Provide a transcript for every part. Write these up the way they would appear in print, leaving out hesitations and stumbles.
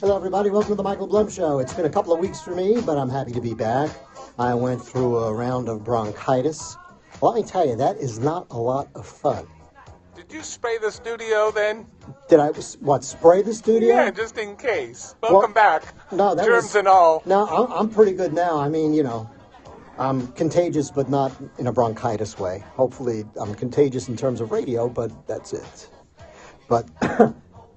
Hello, everybody. Welcome to the Michael Blum Show. It's been a couple of weeks for me, but I'm happy to be back. I went through a round of bronchitis. Let me tell you, that is not a lot of fun. Did you spray the studio then? Did I, spray the studio? Yeah, just in case. Welcome back. No, that Germs and all. No, I'm pretty good now. I mean, you know, I'm contagious, but not in a bronchitis way. Hopefully, I'm contagious in terms of radio, but that's it. But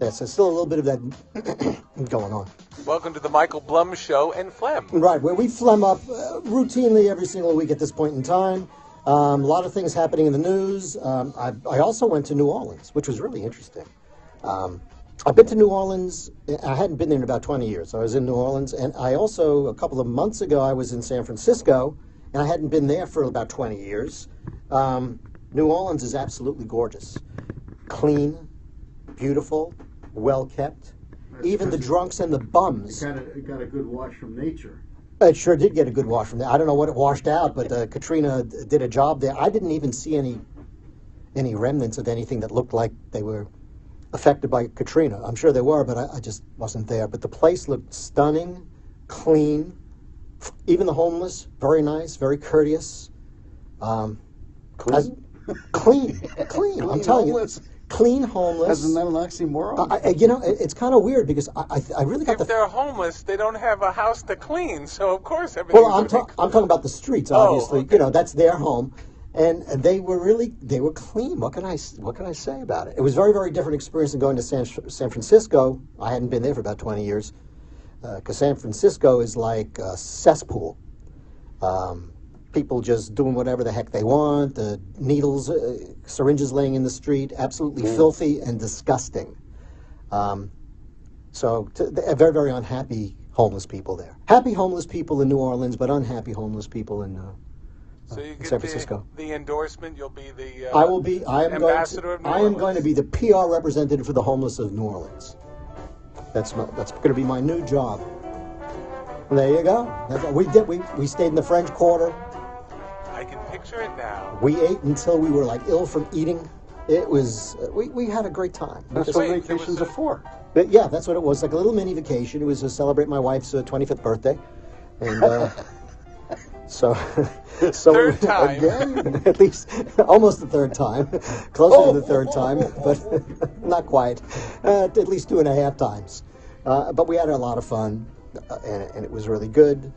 yes, there's still a little bit of that going on. Welcome to the Michael Blum Show and Phlegm. Right, where we phlegm up routinely every single week at this point in time. A lot of things happening in the news. I also went to New Orleans, which was really interesting. I've been to New Orleans. I hadn't been there in about 20 years. I was in New Orleans, and I also, a couple of months ago, I was in San Francisco, and I hadn't been there for about 20 years. New Orleans is absolutely gorgeous. Clean, beautiful, well-kept. Even the drunks and the bums. It got a good wash from nature. It sure did get a good wash from there. I don't know what it washed out, but Katrina did a job there. I didn't even see any remnants of anything that looked like they were affected by Katrina. I'm sure there were, but I just wasn't there. But the place looked stunning, clean. Even the homeless, very nice, very courteous. Clean? Clean. I'm telling you. Clean homeless. Isn't that an oxymoron? You know, it's kind of weird because I really got If they're homeless, they don't have a house to clean, so of course everything. Well, I'm talking about the streets, obviously. Okay. You know, that's their home, and they were clean. What can I say about it? It was a very, very different experience than going to San Francisco. I hadn't been there for about 20 years, because San Francisco is like a cesspool. People just doing whatever the heck they want. The needles, syringes laying in the street, absolutely filthy and disgusting. So very, very unhappy homeless people there. Happy homeless people in New Orleans, but unhappy homeless people in so you get San Francisco. The endorsement. You'll be the ambassador of New I am Orleans. going to be the PR representative for the homeless of New Orleans. That's going to be my new job. There you go. We stayed in the French Quarter. I can picture it now. We ate until we were like ill from eating. It was we had a great time. That's what vacations are for. But yeah, that's what it was, like a little mini vacation. It was to celebrate my wife's 25th birthday, and so Third time. again, at least almost the third time, closer to the third time, but not quite. At least 2.5 times. But we had a lot of fun, and it was really good.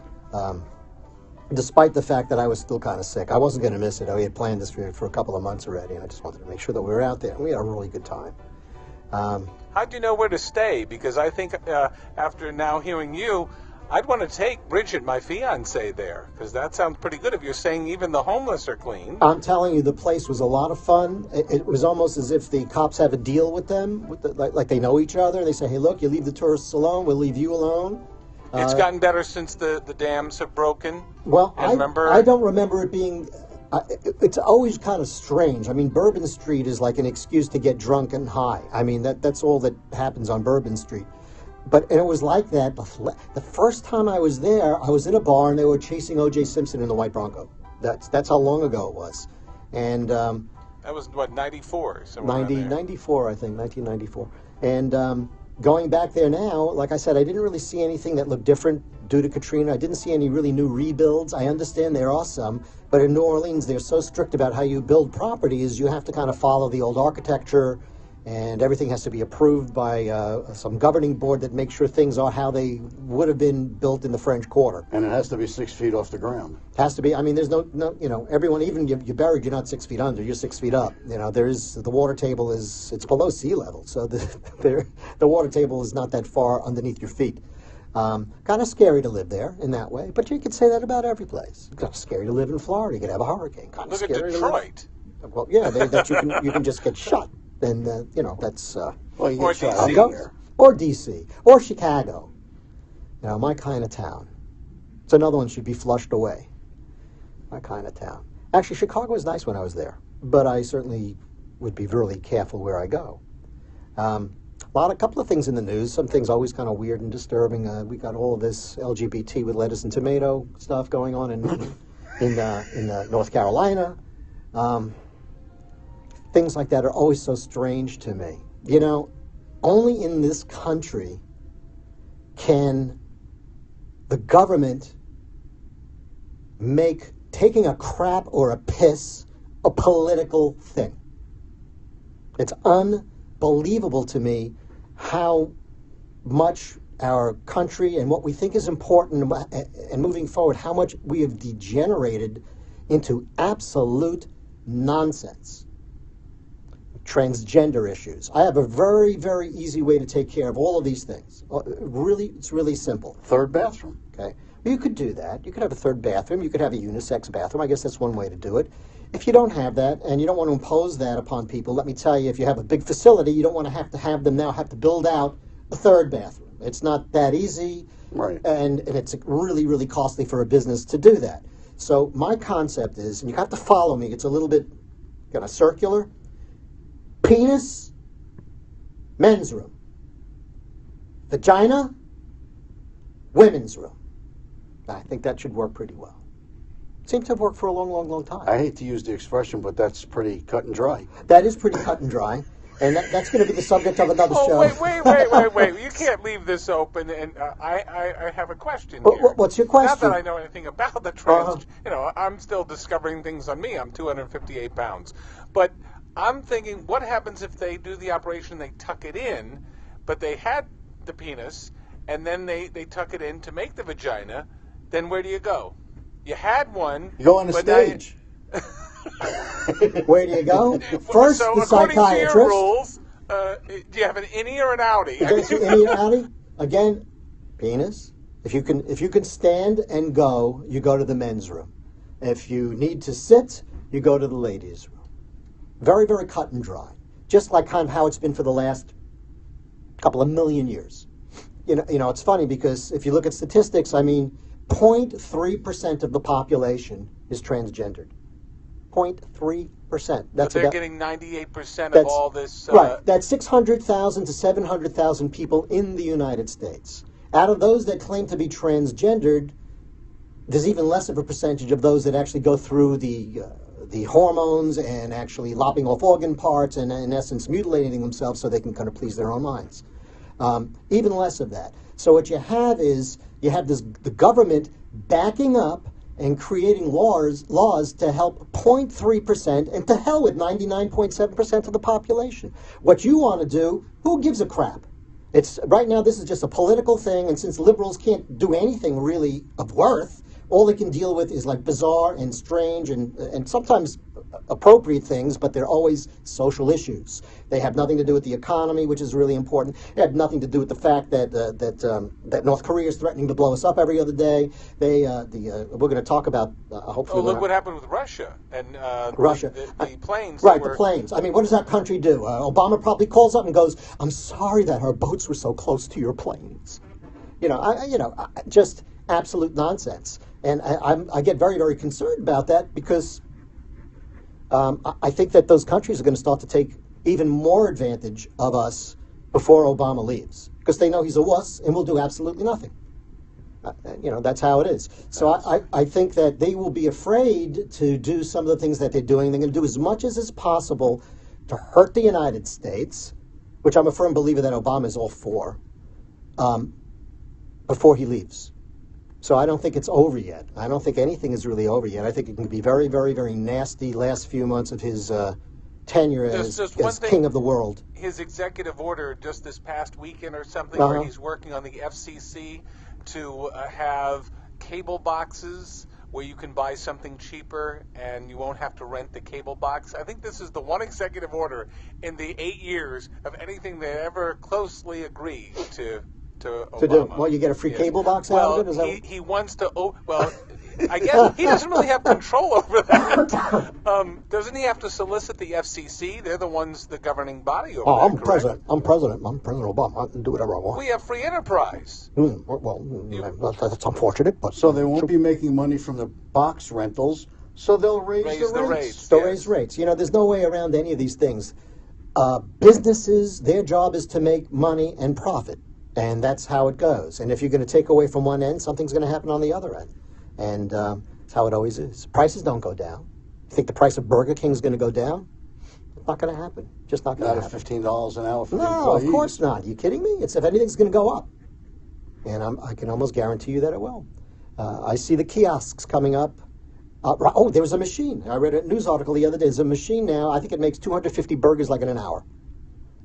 Despite the fact that I was still kind of sick. I wasn't going to miss it. We had planned this for a couple of months already, and I just wanted to make sure that we were out there. And we had a really good time. How'd you know where to stay? Because I think after now hearing you, I'd want to take Bridget, my fiancée, there. Because that sounds pretty good if you're saying even the homeless are clean. I'm telling you, the place was a lot of fun. It was almost as if the cops have a deal with them, like they know each other. They say, hey, look, you leave the tourists alone, we'll leave you alone. It's gotten better since the dams have broken. Well, I don't remember it being. It's always kind of strange. I mean, Bourbon Street is like an excuse to get drunk and high. I mean, that's all that happens on Bourbon Street. And it was like that. The first time I was there, I was in a bar and they were chasing O.J. Simpson in the white Bronco. That's how long ago it was. And that was what, 94? 94, I think, 1994. And going back there now, like I said, I didn't really see anything that looked different due to Katrina. I didn't see any really new rebuilds. I understand there are some, but in New Orleans, they're so strict about how you build properties, you have to kind of follow the old architecture, and everything has to be approved by some governing board that makes sure things are how they would have been built in the French Quarter. And it has to be 6 feet off the ground. Has to be. I mean, there's no, you know, everyone, even you're buried, you're not 6 feet under, you're 6 feet up. You know, the water table it's below sea level, so the water table is not that far underneath your feet. Kind of scary to live there in that way, but you could say that about every place. Kind of scary to live in Florida. You could have a hurricane. Kind of Look scary at Detroit. Well, yeah, that you can just get shot, and you know that's. Well, you get shot DC. anywhere. Or DC, or Chicago. You know, my kind of town. It's another one should be flushed away. My kind of town. Actually, Chicago was nice when I was there, but I certainly would be really careful where I go. A couple of things in the news. Some things always kind of weird and disturbing. We got all of this LGBT with lettuce and tomato stuff going on in North Carolina. Things like that are always so strange to me. You know, only in this country can the government make taking a crap or a piss a political thing? It's unbelievable to me how much our country and what we think is important and moving forward, how much we have degenerated into absolute nonsense. Transgender issues. I have a very, very easy way to take care of all of these things. Really, it's really simple. Third bathroom. Okay. Well, you could do that. You could have a third bathroom. You could have a unisex bathroom. I guess that's one way to do it. If you don't have that and you don't want to impose that upon people, let me tell you, if you have a big facility, you don't want to have them now have to build out a third bathroom. It's not that easy, right? And it's really, really costly for a business to do that. So my concept is, and you have to follow me, it's a little bit kind of circular. Penis, men's room. Vagina, women's room. I think that should work pretty well. Seems to have worked for a long, long, long time. I hate to use the expression, but that's pretty cut and dry. That is pretty cut and dry. And that's going to be the subject of another show. Wait. You can't leave this open. And I have a question here. What's your question? Not that I know anything about the trans. I'm still discovering things on me. I'm 258 pounds. But I'm thinking, what happens if they do the operation, they tuck it in, but they had the penis, and then they tuck it in to make the vagina, then where do you go? You had one. You go on the stage. Where do you go? First, so the according psychiatrist. to your rules, do you have an innie or an outie? Innie or outie? Again, penis. If you can stand and go, you go to the men's room. If you need to sit, you go to the ladies' room. Very, very cut and dry. Just like kind of how it's been for the last couple of million years. You know, it's funny because if you look at statistics, I mean, 0.3% of the population is transgendered. 0.3%. But they're getting 98% of all this. Right. That's 600,000 to 700,000 people in the United States. Out of those that claim to be transgendered, there's even less of a percentage of those that actually go through the hormones and actually lopping off organ parts and, in essence, mutilating themselves so they can kind of please their own minds. Even less of that. So what you have is you have the government backing up and creating laws to help 0.3% and to hell with 99.7% of the population. What you want to do, who gives a crap? It's right now this is just a political thing, and since liberals can't do anything really of worth, all they can deal with is like bizarre and strange and sometimes appropriate things, but they're always social issues. They have nothing to do with the economy, which is really important. They have nothing to do with the fact that North Korea is threatening to blow us up every other day. We're going to talk about hopefully. Oh, look what happened with Russia and Russia. The planes. Right, the planes. I mean, what does that country do? Obama probably calls up and goes, "I'm sorry that our boats were so close to your planes." Just absolute nonsense. And I get very, very concerned about that because I think that those countries are going to start to take even more advantage of us before Obama leaves because they know he's a wuss and will do absolutely nothing. That's how it is. So I think that they will be afraid to do some of the things that they're doing. They're going to do as much as is possible to hurt the United States, which I'm a firm believer that Obama is all for, before he leaves. So I don't think it's over yet. I don't think anything is really over yet. I think it can be very, very, very nasty last few months of his tenure as king of the world. His executive order just this past weekend or something where he's working on the FCC to have cable boxes where you can buy something cheaper and you won't have to rent the cable box. I think this is the one executive order in the 8 years of anything they ever closely agreed to Obama. To do well, you get a free cable box out of it. Is that he wants to. I guess he doesn't really have control over that. Doesn't he have to solicit the FCC? They're the ones, the governing body over there. I'm president. I'm President Obama. I can do whatever I want. We have free enterprise. That's unfortunate, but so they won't be making money from the box rentals. So they'll raise the rates. They'll raise rates. There's no way around any of these things. Businesses, their job is to make money and profit. And that's how it goes. And if you're going to take away from one end, something's going to happen on the other end. And that's how it always is. Prices don't go down. You think the price of Burger King is going to go down? It's not going to happen. Just not going to happen. Not at $15 an hour for No, of course not. Are you kidding me? If anything's going to go up. And I can almost guarantee you that it will. I see the kiosks coming up. There was a machine. I read a news article the other day. There's a machine now. I think it makes 250 burgers like in an hour.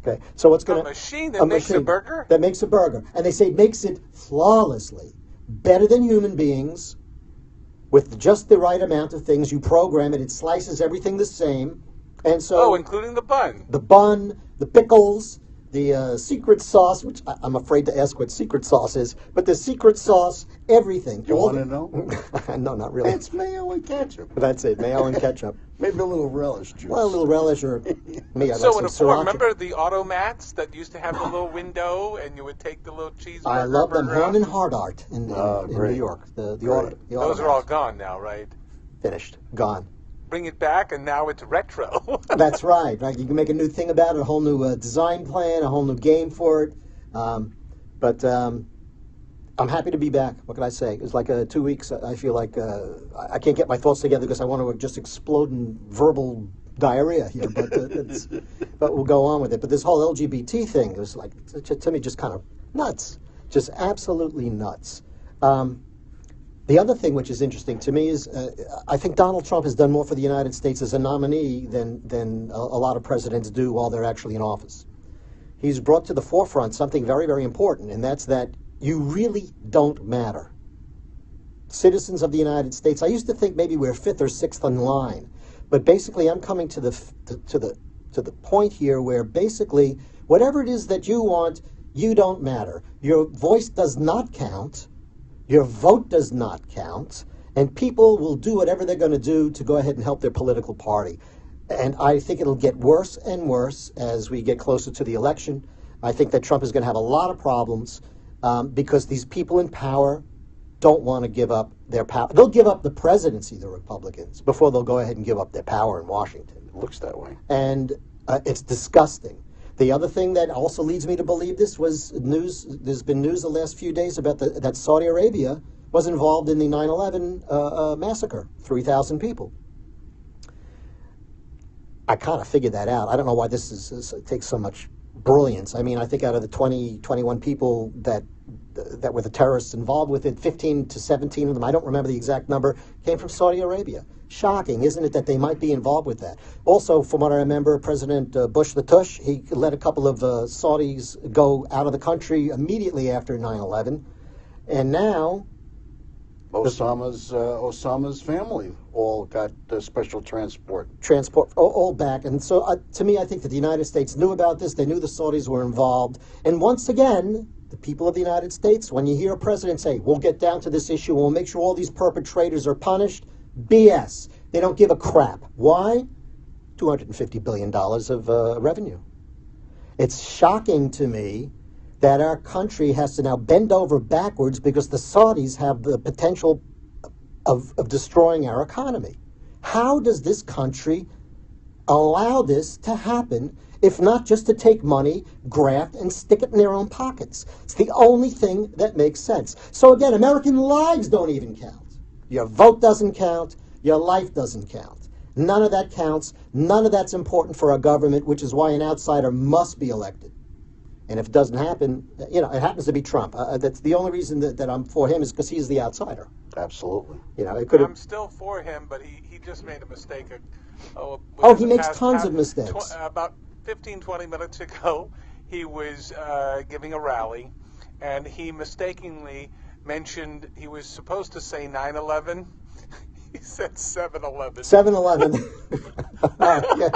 Okay, so what's going to... A machine that makes a burger? That makes a burger. And they say it makes it flawlessly. Better than human beings. With just the right amount of things. You program it. It slices everything the same. And so... Oh, including the bun. The bun, the pickles, the secret sauce, which I'm afraid to ask what secret sauce is, but the secret sauce, everything. You want to know? No, not really. It's mayo and ketchup. That's it, mayo and ketchup. Maybe a little relish juice. Well, a little relish or me. I So like in a some form, sriracha. remember the automats that used to have the little window, and you would take the little cheeseburger? I love them. burger out? Horn and Hard Art in New great. York. The Those are all gone now, right? finished, gone. Bring it back, and now it's retro. That's right. Right. You can make a new thing about it, a whole new design plan, a whole new game for it. But I'm happy to be back. What can I say? It's like 2 weeks. I feel like I can't get my thoughts together because I want to just explode in verbal diarrhea here. But but we'll go on with it. But this whole LGBT thing is like, to me, just kind of nuts. Just absolutely nuts. The other thing which is interesting to me is I think Donald Trump has done more for the United States as a nominee than a lot of presidents do while they're actually in office. He's brought to the forefront something very, very important, and that's that you really don't matter. Citizens of the United States, I used to think maybe we're fifth or sixth in line, but basically I'm coming to the point here where basically whatever it is that you want, you don't matter. Your voice does not count. Your vote does not count, and people will do whatever they're going to do to go ahead and help their political party. And I think it'll get worse and worse as we get closer to the election. I think that Trump is going to have a lot of problems because these people in power don't want to give up their power. They'll give up the presidency, the Republicans, before they'll go ahead and give up their power in Washington. It looks that way. And it's disgusting. The other thing that also leads me to believe this was news. There's been news the last few days about that Saudi Arabia was involved in the 9/11 massacre, 3,000 people. I kind of figured that out. I don't know why this takes so much brilliance. I mean, I think out of the 21 people that were the terrorists involved with it, 15 to 17 of them, I don't remember the exact number, came from Saudi Arabia. Shocking, isn't it, that they might be involved with that? Also, from what I remember, President Bush the Tush, he let a couple of Saudis go out of the country immediately after 9/11. And now... Osama's family all got special transport. All back. And so, to me, I think that the United States knew about this. They knew the Saudis were involved. And once again, the people of the United States, when you hear a president say, we'll get down to this issue, we'll make sure all these perpetrators are punished, BS. They don't give a crap. Why? $250 billion of revenue. It's shocking to me that our country has to now bend over backwards because the Saudis have the potential of destroying our economy. How does this country allow this to happen, if not just to take money, graft, and stick it in their own pockets? It's the only thing that makes sense. So again, American lives don't even count. Your vote doesn't count. Your life doesn't count. None of that counts. None of that's important for our government, which is why an outsider must be elected. And if it doesn't happen, it happens to be Trump. That's the only reason that I'm for him is because he's the outsider. Absolutely. It could have. I'm still for him, but he just made a mistake. He makes tons of mistakes. About 15, 20 minutes ago, he was giving a rally, and he mistakenly mentioned he was supposed to say 9/11. He said 7/11. 7/11. Yeah.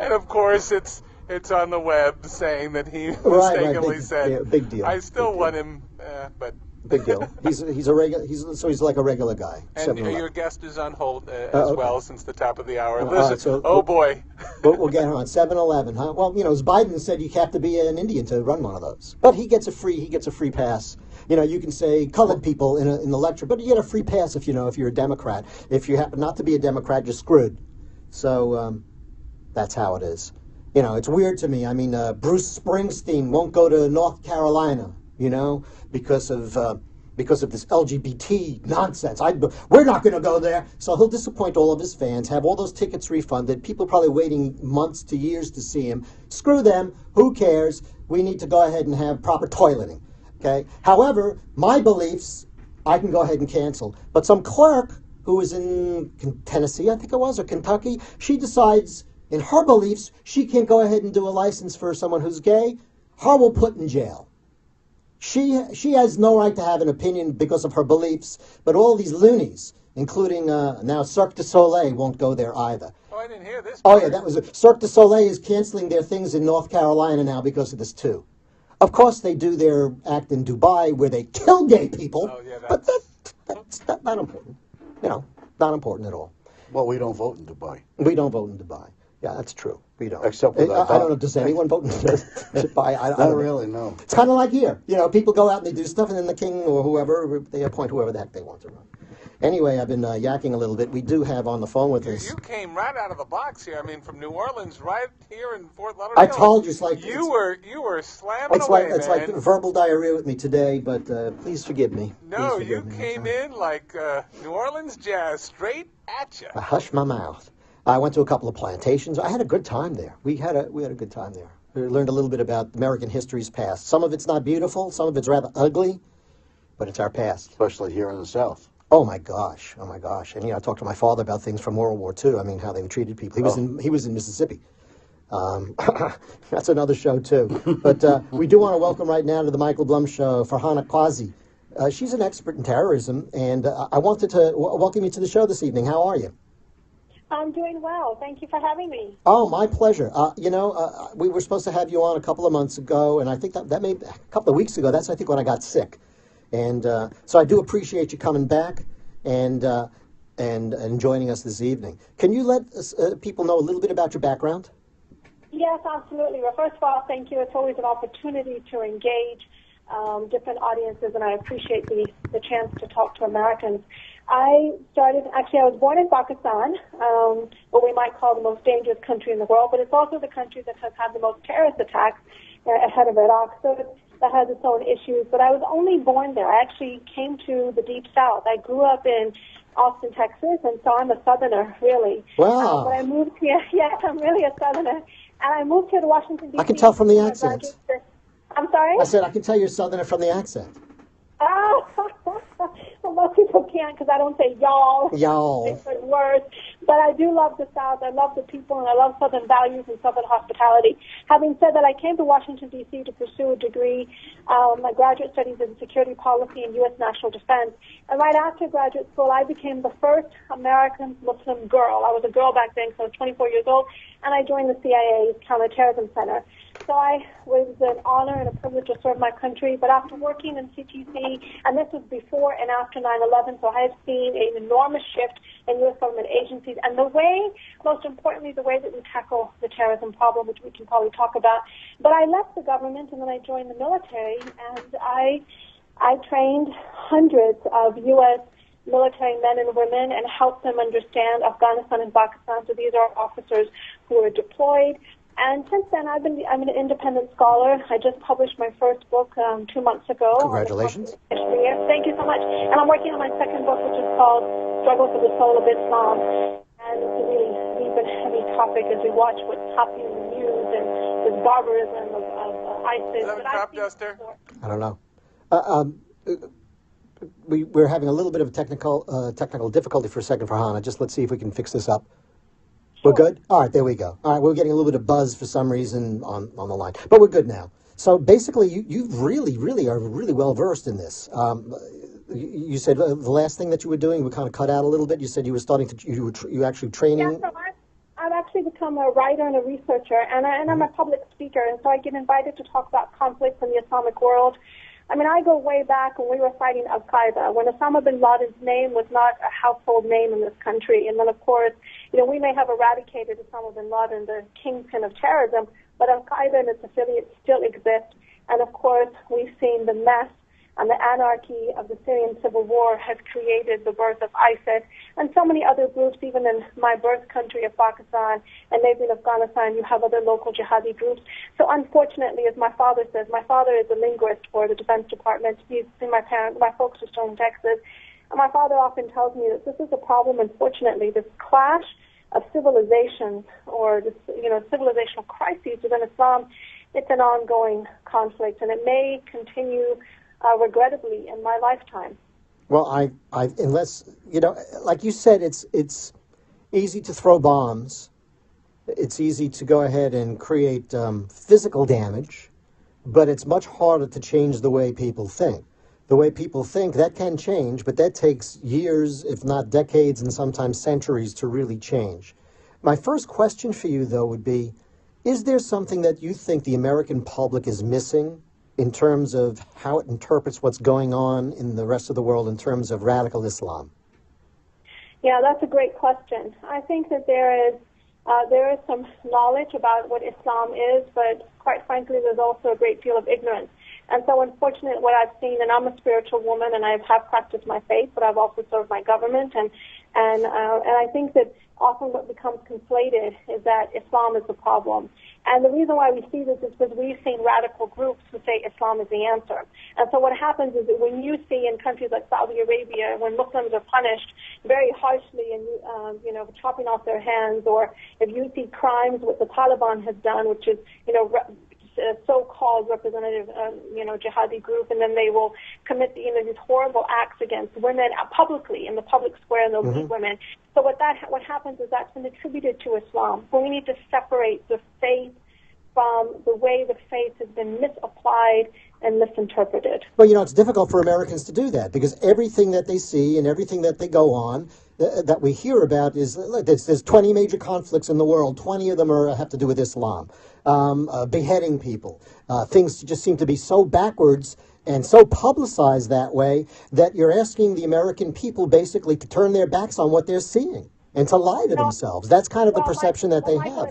And of course, it's on the web saying that he mistakenly said. Yeah, big deal. I still want him, but big deal. He's a regular. He's like a regular guy. And your guest is on hold as okay. well since the top of the hour. Right, Listen, boy. We'll get her on 7/11, huh? Well, as Biden said, you have to be an Indian to run one of those. But he gets a free pass. You can say colored people in the lecture, but you get a free pass if you're a Democrat. If you happen not to be a Democrat, you're screwed. So that's how it is. It's weird to me. I mean, Bruce Springsteen won't go to North Carolina, because of this LGBT nonsense. We're not going to go there. So he'll disappoint all of his fans, have all those tickets refunded, people probably waiting months to years to see him. Screw them. Who cares? We need to go ahead and have proper toileting. Okay. However, my beliefs, I can go ahead and cancel. But some clerk who was in Tennessee, I think it was, or Kentucky, she decides in her beliefs she can't go ahead and do a license for someone who's gay. Her will put in jail. She has no right to have an opinion because of her beliefs, but all these loonies, including now Cirque du Soleil, won't go there either. Oh, I didn't hear this Oh part. yeah, that was it. Cirque du Soleil is canceling their things in North Carolina now because of this too. Of course, they do their act in Dubai where they kill gay people, Oh, yeah, but that's not important. You know, not important at all. Well, we don't vote in Dubai. We don't vote in Dubai. Yeah, that's true. We don't. Except for that. I don't know. Does anyone vote in Dubai? I Not don't know. really, no. It's kind of like here. You know, people go out and they do stuff, and then the king or whoever, they appoint whoever the heck they want to run. Anyway, I've been yakking a little bit. We do have on the phone with us. You came right out of the box here. I mean, from New Orleans, right here in Fort Lauderdale. I told you, it's like you were slamming it's away, like man. verbal diarrhea with me today, but please forgive me. No, Please you forgive me. came in like New Orleans jazz, straight at you. I hushed my mouth. I went to a couple of plantations. I had a good time there. We had a good time there. We learned a little bit about American history's past. Some of it's not beautiful. Some of it's rather ugly, but it's our past. Especially here in the South. Oh my gosh! Oh my gosh! And I talked to my father about things from World War II. I mean, how they treated people. He was in Mississippi. That's another show too. But we do want to welcome right now to the Michael Blum Show Farhana Qazi. She's an expert in terrorism, and I wanted to welcome you to the show this evening. How are you? I'm doing well. Thank you for having me. Oh, my pleasure. We were supposed to have you on a couple of months ago, and I think that may a couple of weeks ago. That's I think when I got sick. And so I do appreciate you coming back and joining us this evening. Can you let people know a little bit about your background? Yes, absolutely. Well, first of all, thank you. It's always an opportunity to engage different audiences, and I appreciate the chance to talk to Americans. I was born in Pakistan, what we might call the most dangerous country in the world, but it's also the country that has had the most terrorist attacks ahead of Iraq. So that has its own issues, but I was only born there. I actually came to the Deep South. I grew up in Austin, Texas, and so I'm a Southerner, really. Wow. But I moved here. Yes, I'm really a Southerner. And I moved here to Washington, D.C. I can tell from the accent. I'm sorry? I said I can tell you're Southerner from the accent. Oh, well, most people can't because I don't say y'all. Y'all. Different words. But I do love the South. I love the people, and I love Southern values and Southern hospitality. Having said that, I came to Washington, D.C. to pursue a degree, my graduate studies in security policy and U.S. national defense. And right after graduate school, I became the first American Muslim girl. I was a girl back then, so I was 24 years old, and I joined the CIA's Counterterrorism Center. So I was an honor and a privilege to serve my country. But after working in CTC, and this was before and after 9/11, so I have seen an enormous shift in U.S. government agencies and the way, most importantly, the way that we tackle the terrorism problem, which we can probably talk about. But I left the government and then I joined the military, and I trained hundreds of U.S. military men and women and helped them understand Afghanistan and Pakistan. So these are officers who are deployed. And since then, I'm an independent scholar. I just published my first book 2 months ago. Congratulations. Thank you so much. And I'm working on my second book, which is called Struggle for the Soul of Islam. And it's a really deep and heavy topic as we watch what's happening in the news and this barbarism of ISIS. Is that a crop duster? I don't know. We're having a little bit of technical difficulty for a second for Hannah. Just let's see if we can fix this up. We're good? All right, there we go. All right, we're getting a little bit of buzz for some reason on the line. But we're good now. So basically, you really are really well-versed in this. You said the last thing that you were doing, you were kind of cut out a little bit. You said you were starting to, you actually training. Yeah, so I've actually become a writer and a researcher, and I'm a public speaker, and so I get invited to talk about conflicts in the Islamic world. I mean, I go way back when we were fighting Al-Qaeda, when Osama bin Laden's name was not a household name in this country. And then, of course, we may have eradicated Osama bin Laden, the kingpin of terrorism, but Al-Qaeda and its affiliates still exist. And, of course, we've seen the mess and the anarchy of the Syrian civil war has created the birth of ISIS and so many other groups, even in my birth country of Pakistan and maybe in Afghanistan, you have other local jihadi groups. So unfortunately, as my father says, my father is a linguist for the Defense Department. My folks are still in Texas. And my father often tells me that this is a problem, unfortunately, this clash of civilizations or this, civilizational crises within Islam. It's an ongoing conflict, and it may continue regrettably, in my lifetime. Well, unless, like you said, it's easy to throw bombs. It's easy to go ahead and create physical damage, but it's much harder to change the way people think. The way people think, that can change, but that takes years, if not decades, and sometimes centuries to really change. My first question for you, though, would be, is there something that you think the American public is missing in terms of how it interprets what's going on in the rest of the world in terms of radical Islam? Yeah, that's a great question. I think that there is some knowledge about what Islam is, but quite frankly, there's also a great deal of ignorance. And so unfortunately, what I've seen, and I'm a spiritual woman, and I have practiced my faith, but I've also served my government, and I think that often what becomes conflated is that Islam is the problem. And the reason why we see this is because we've seen radical groups who say Islam is the answer. And so what happens is that when you see in countries like Saudi Arabia, when Muslims are punished very harshly and, chopping off their hands, or if you see crimes, what the Taliban has done, which is, so-called representative, jihadi group, and then they will commit, these horrible acts against women publicly in the public square, and they'll beat women. So what happens is that's been attributed to Islam. So we need to separate the faith from the way the faith has been misapplied and misinterpreted. Well, it's difficult for Americans to do that because everything that they see and everything that they go on that we hear about is, there's 20 major conflicts in the world. 20 of them have to do with Islam, beheading people. Things just seem to be so backwards and so publicized that way that you're asking the American people basically to turn their backs on what they're seeing and to lie to themselves. That's kind of the perception that they have.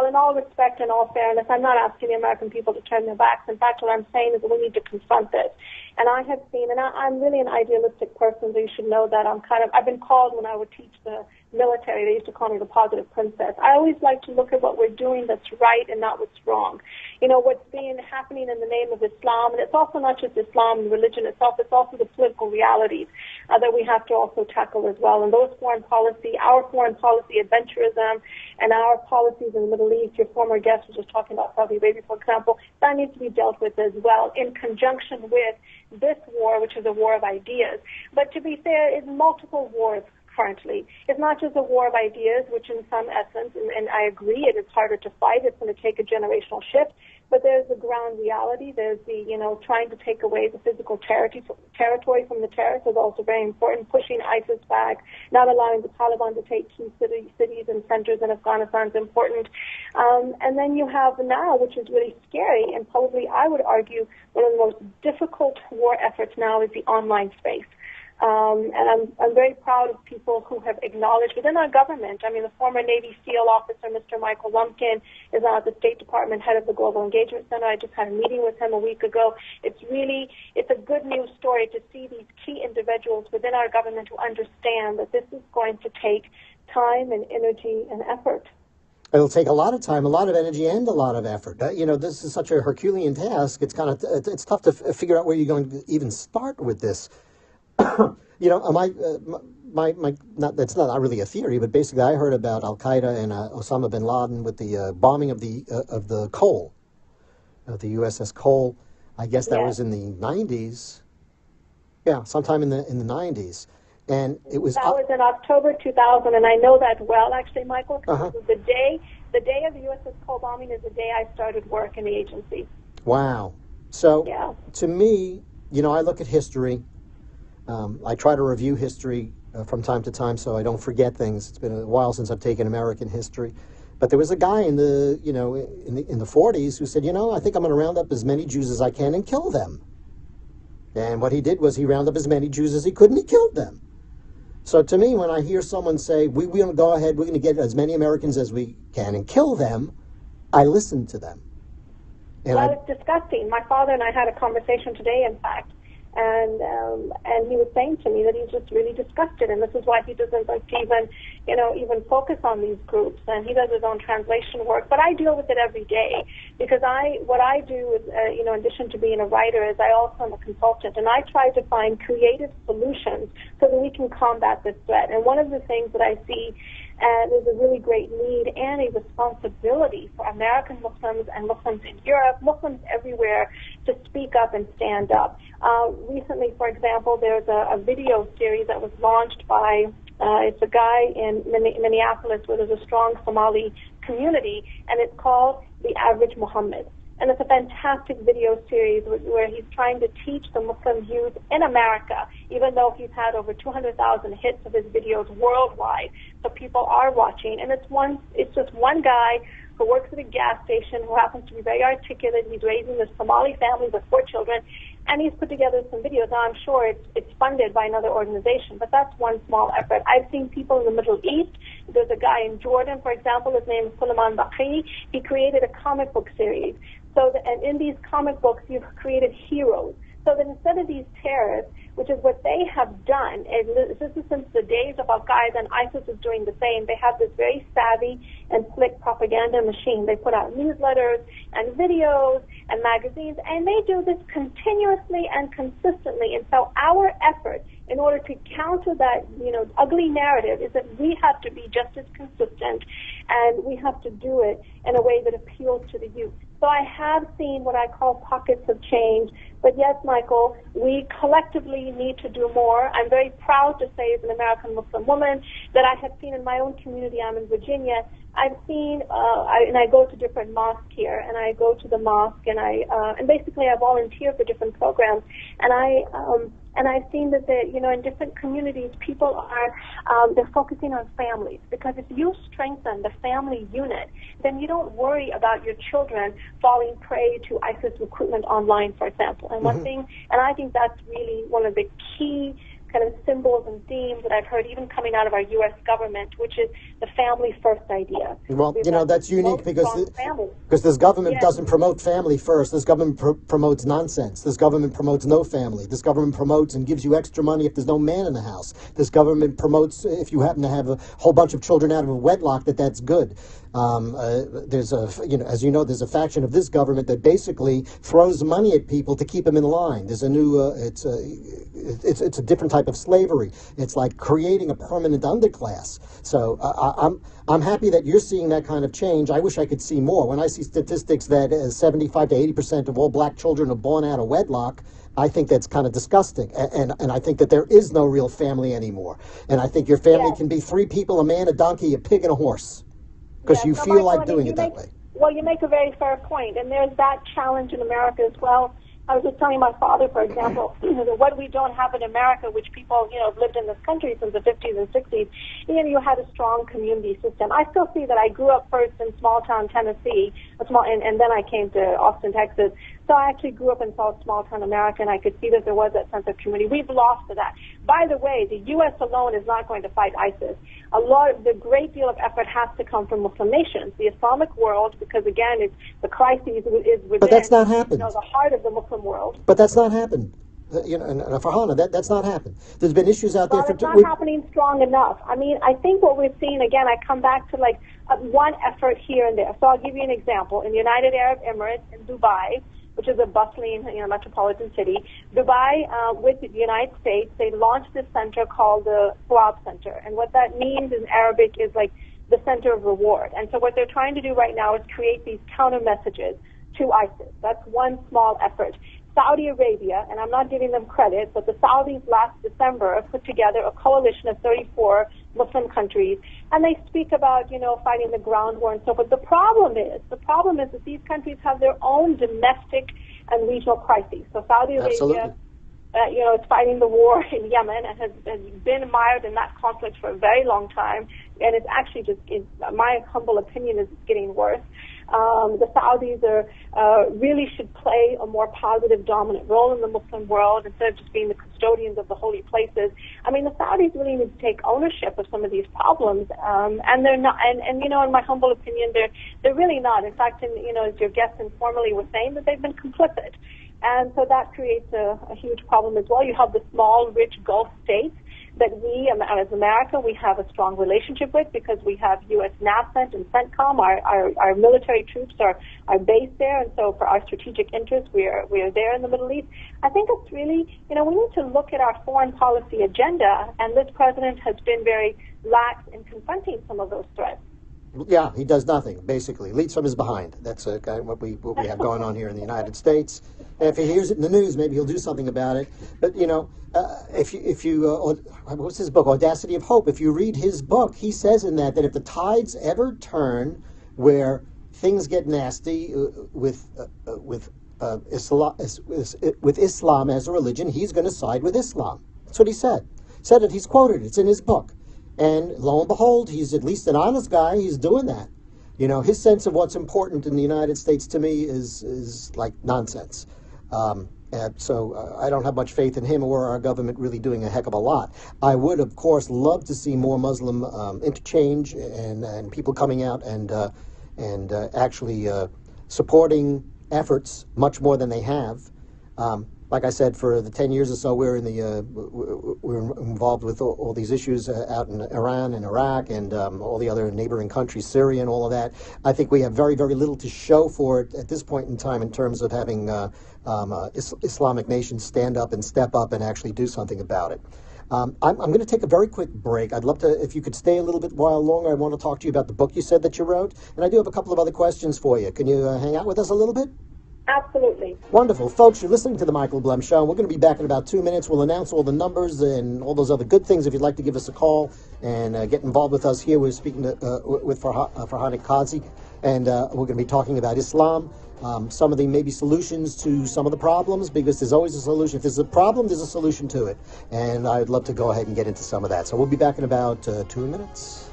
In all respect and all fairness, I'm not asking the American people to turn their backs. In fact, what I'm saying is that we need to confront this. And I have seen, and I'm really an idealistic person, so you should know that I've been called when I would teach the military, they used to call me the positive princess. I always like to look at what we're doing that's right and not what's wrong. What's happening in the name of Islam, and it's also not just Islam and religion itself, it's also the political realities that we have to also tackle as well. And those our foreign policy adventurism, and our policies in the Middle East, your former guest was just talking about Saudi Arabia, for example, that needs to be dealt with as well in conjunction with this war, which is a war of ideas. But to be fair, it's multiple wars currently. It's not just a war of ideas, which in some essence, and I agree, it is harder to fight. It's going to take a generational shift. But there's the ground reality. There's the, trying to take away the physical territory from the terrorists is also very important. Pushing ISIS back, not allowing the Taliban to take key cities and centers in Afghanistan is important. And then you have now, which is really scary, and probably I would argue one of the most difficult war efforts now is the online space. And I'm very proud of people who have acknowledged within our government. The former Navy SEAL officer, Mr. Michael Lumpkin, is now at the State Department head of the Global Engagement Center. I just had a meeting with him a week ago. It's a good news story to see these key individuals within our government who understand that this is going to take time and energy and effort. It'll take a lot of time, a lot of energy, and a lot of effort. This is such a Herculean task. It's it's tough to figure out where you're going to even start with this. That's not really a theory, but basically I heard about Al-Qaeda and Osama bin Laden with the bombing of the Cole, the USS Cole. I guess that was in the 90s. Yeah, sometime in the 90s. And it was... That was in October 2000, and I know that well, actually, Michael, because it was the day of the USS Cole bombing is the day I started work in the agency. Wow. So, to me, I look at history. I try to review history from time to time so I don't forget things. It's been a while since I've taken American history. But there was a guy in the 40s who said, I think I'm going to round up as many Jews as I can and kill them. And what he did was he rounded up as many Jews as he could and he killed them. So to me, when I hear someone say, we're going to go ahead, we're going to get as many Americans as we can and kill them, I listen to them. And it's disgusting. My father and I had a conversation today, in fact, and he was saying to me that he's just really disgusted, and this is why he doesn't like to even focus on these groups, and he does his own translation work. But I deal with it every day because what I do is, in addition to being a writer, is I also am a consultant, and I try to find creative solutions so that we can combat this threat. And one of the things that I see And there's a really great need and a responsibility for American Muslims and Muslims in Europe, Muslims everywhere, to speak up and stand up. Recently, for example, there's a video series that was launched by, it's a guy in Minneapolis where there's a strong Somali community, and it's called The Average Muhammad. And it's a fantastic video series where he's trying to teach the Muslim youth in America, even though he's had over 200,000 hits of his videos worldwide. So people are watching. And it's just one guy who works at a gas station who happens to be very articulate. He's raising this Somali family with 4 children. And he's put together some videos. Now, I'm sure it's funded by another organization, but that's one small effort. I've seen people in the Middle East. There's a guy in Jordan, for example. His name is Suleiman Baqi. He created a comic book series. And in these comic books, you've created heroes. So that instead of these terrorists, which is what they have done, and this is since the days of Al-Qaeda, and ISIS is doing the same, they have this very savvy and slick propaganda machine. They put out newsletters and videos and magazines, and they do this continuously and consistently. And so our effort in order to counter that, ugly narrative is that we have to be just as consistent, and we have to do it in a way that appeals to the youth. So I have seen what I call pockets of change. But yes, Michael, we collectively need to do more. I'm very proud to say, as an American Muslim woman, that I have seen in my own community. I'm in Virginia. I've seen, and I go to different mosques here, and I go to the mosque, and and basically I volunteer for different programs, and I've seen that in different communities, people are they're focusing on families, because if you strengthen the family unit, then you don't worry about your children falling prey to ISIS recruitment online, for example. And one thing, and I think that's really one of the key kind of symbols and themes that I've heard even coming out of our U.S. government, which is the family first idea. Well, that's unique because this government doesn't promote family first. This government promotes nonsense. This government promotes no family. This government promotes and gives you extra money if there's no man in the house. This government promotes if you happen to have a whole bunch of children out of a wedlock, that's good. There's as you know, there's a faction of this government that basically throws money at people to keep them in line. There's a new, it's a different type of slavery. It's like creating a permanent underclass. So I'm happy that you're seeing that kind of change. I wish I could see more. When I see statistics that 75 to 80% of all black children are born out of wedlock, I think that's kind of disgusting. And I think that there is no real family anymore. And I think your family can be 3 people, a man, a donkey, a pig, and a horse. Because you feel like doing it that way. Well, you make a very fair point, and there's that challenge in America as well. I was just telling my father, for example, that what we don't have in America, which people, have lived in this country since the 50s and 60s, you had a strong community system. I still see that. I grew up first in small town Tennessee, and then I came to Austin, Texas. So I actually grew up in small town America, and I could see that there was that sense of community. We've lost to that. By the way, the U.S. alone is not going to fight ISIS. The great deal of effort has to come from Muslim nations, the Islamic world, because again, the crisis is within. But that's not happened. The heart of the Muslim world. But that's not happened. And Farhana, that's not happened. There's been issues out there. It's not happening strong enough. I mean, I think what we're seeing, again, I come back to one effort here and there. So I'll give you an example. In the United Arab Emirates, in Dubai, which is a bustling, metropolitan city, Dubai, with the United States, they launched this center called the Thawab Center. And what that means in Arabic is like the center of reward. And so what they're trying to do right now is create these counter messages to ISIS. That's one small effort. Saudi Arabia, and I'm not giving them credit, but the Saudis last December put together a coalition of 34 Muslim countries, and they speak about, fighting the ground war and so forth. The problem is that these countries have their own domestic and regional crises. So Saudi Arabia, is fighting the war in Yemen and has been mired in that conflict for a very long time, and it's actually my humble opinion is it's getting worse. The Saudis really should play a more positive, dominant role in the Muslim world instead of just being the custodians of the holy places. I mean, the Saudis really need to take ownership of some of these problems, and they're not. And in my humble opinion, they're really not. In fact, as your guest informally was saying, that they've been complicit. And so that creates a huge problem as well. You have the small, rich Gulf states that we, as America, we have a strong relationship with because we have U.S. NAVCENT and CENTCOM. Our military troops are based there, and so for our strategic interests, we are there in the Middle East. I think it's really, we need to look at our foreign policy agenda, and this president has been very lax in confronting some of those threats. Yeah, he does nothing, basically. Leads from his behind. That's kind of what we have going on here in the United States. And if he hears it in the news, maybe he'll do something about it. But, if you what's his book, Audacity of Hope? If you read his book, he says in that if the tides ever turn where things get nasty with Islam as a religion, he's going to side with Islam. That's what he said. Said it. He's quoted. It's in his book. And lo and behold, he's at least an honest guy. He's doing that. His sense of what's important in the United States to me is like nonsense. So I don't have much faith in him or our government really doing a heck of a lot. I would, of course, love to see more Muslim interchange and people coming out and actually supporting efforts much more than they have. Like I said, for the 10 years or so, we're involved with all these issues out in Iran and Iraq and all the other neighboring countries, Syria and all of that. I think we have very, very little to show for it at this point in time in terms of having Islamic nations stand up and step up and actually do something about it. I'm going to take a very quick break. I'd love to, if you could stay a little bit while longer, I want to talk to you about the book you said that you wrote. And I do have a couple of other questions for you. Can you hang out with us a little bit? Absolutely. Wonderful. Folks, you're listening to The Michael Blum Show. We're going to be back in about 2 minutes. We'll announce all the numbers and all those other good things if you'd like to give us a call and get involved with us here. We're speaking with Farhana Kazi, and we're going to be talking about Islam, some of the maybe solutions to some of the problems, because there's always a solution. If there's a problem, there's a solution to it. And I'd love to go ahead and get into some of that. So we'll be back in about 2 minutes.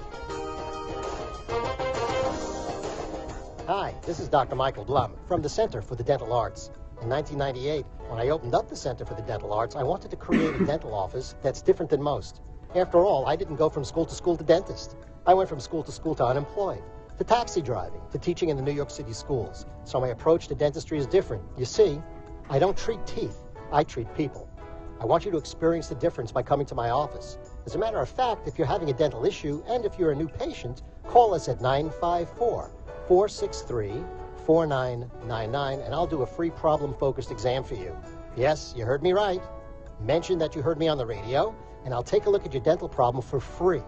Hi, this is Dr. Michael Blum from the Center for the Dental Arts. In 1998, when I opened up the Center for the Dental Arts, I wanted to create a dental office that's different than most. After all, I didn't go from school to dentist. I went from school to unemployed, to taxi driving, to teaching in the New York City schools. So my approach to dentistry is different. You see, I don't treat teeth, I treat people. I want you to experience the difference by coming to my office. As a matter of fact, if you're having a dental issue and if you're a new patient, call us at 954-463-4999, and I'll do a free problem-focused exam for you. Yes, you heard me right. Mention that you heard me on the radio, and I'll take a look at your dental problem for free.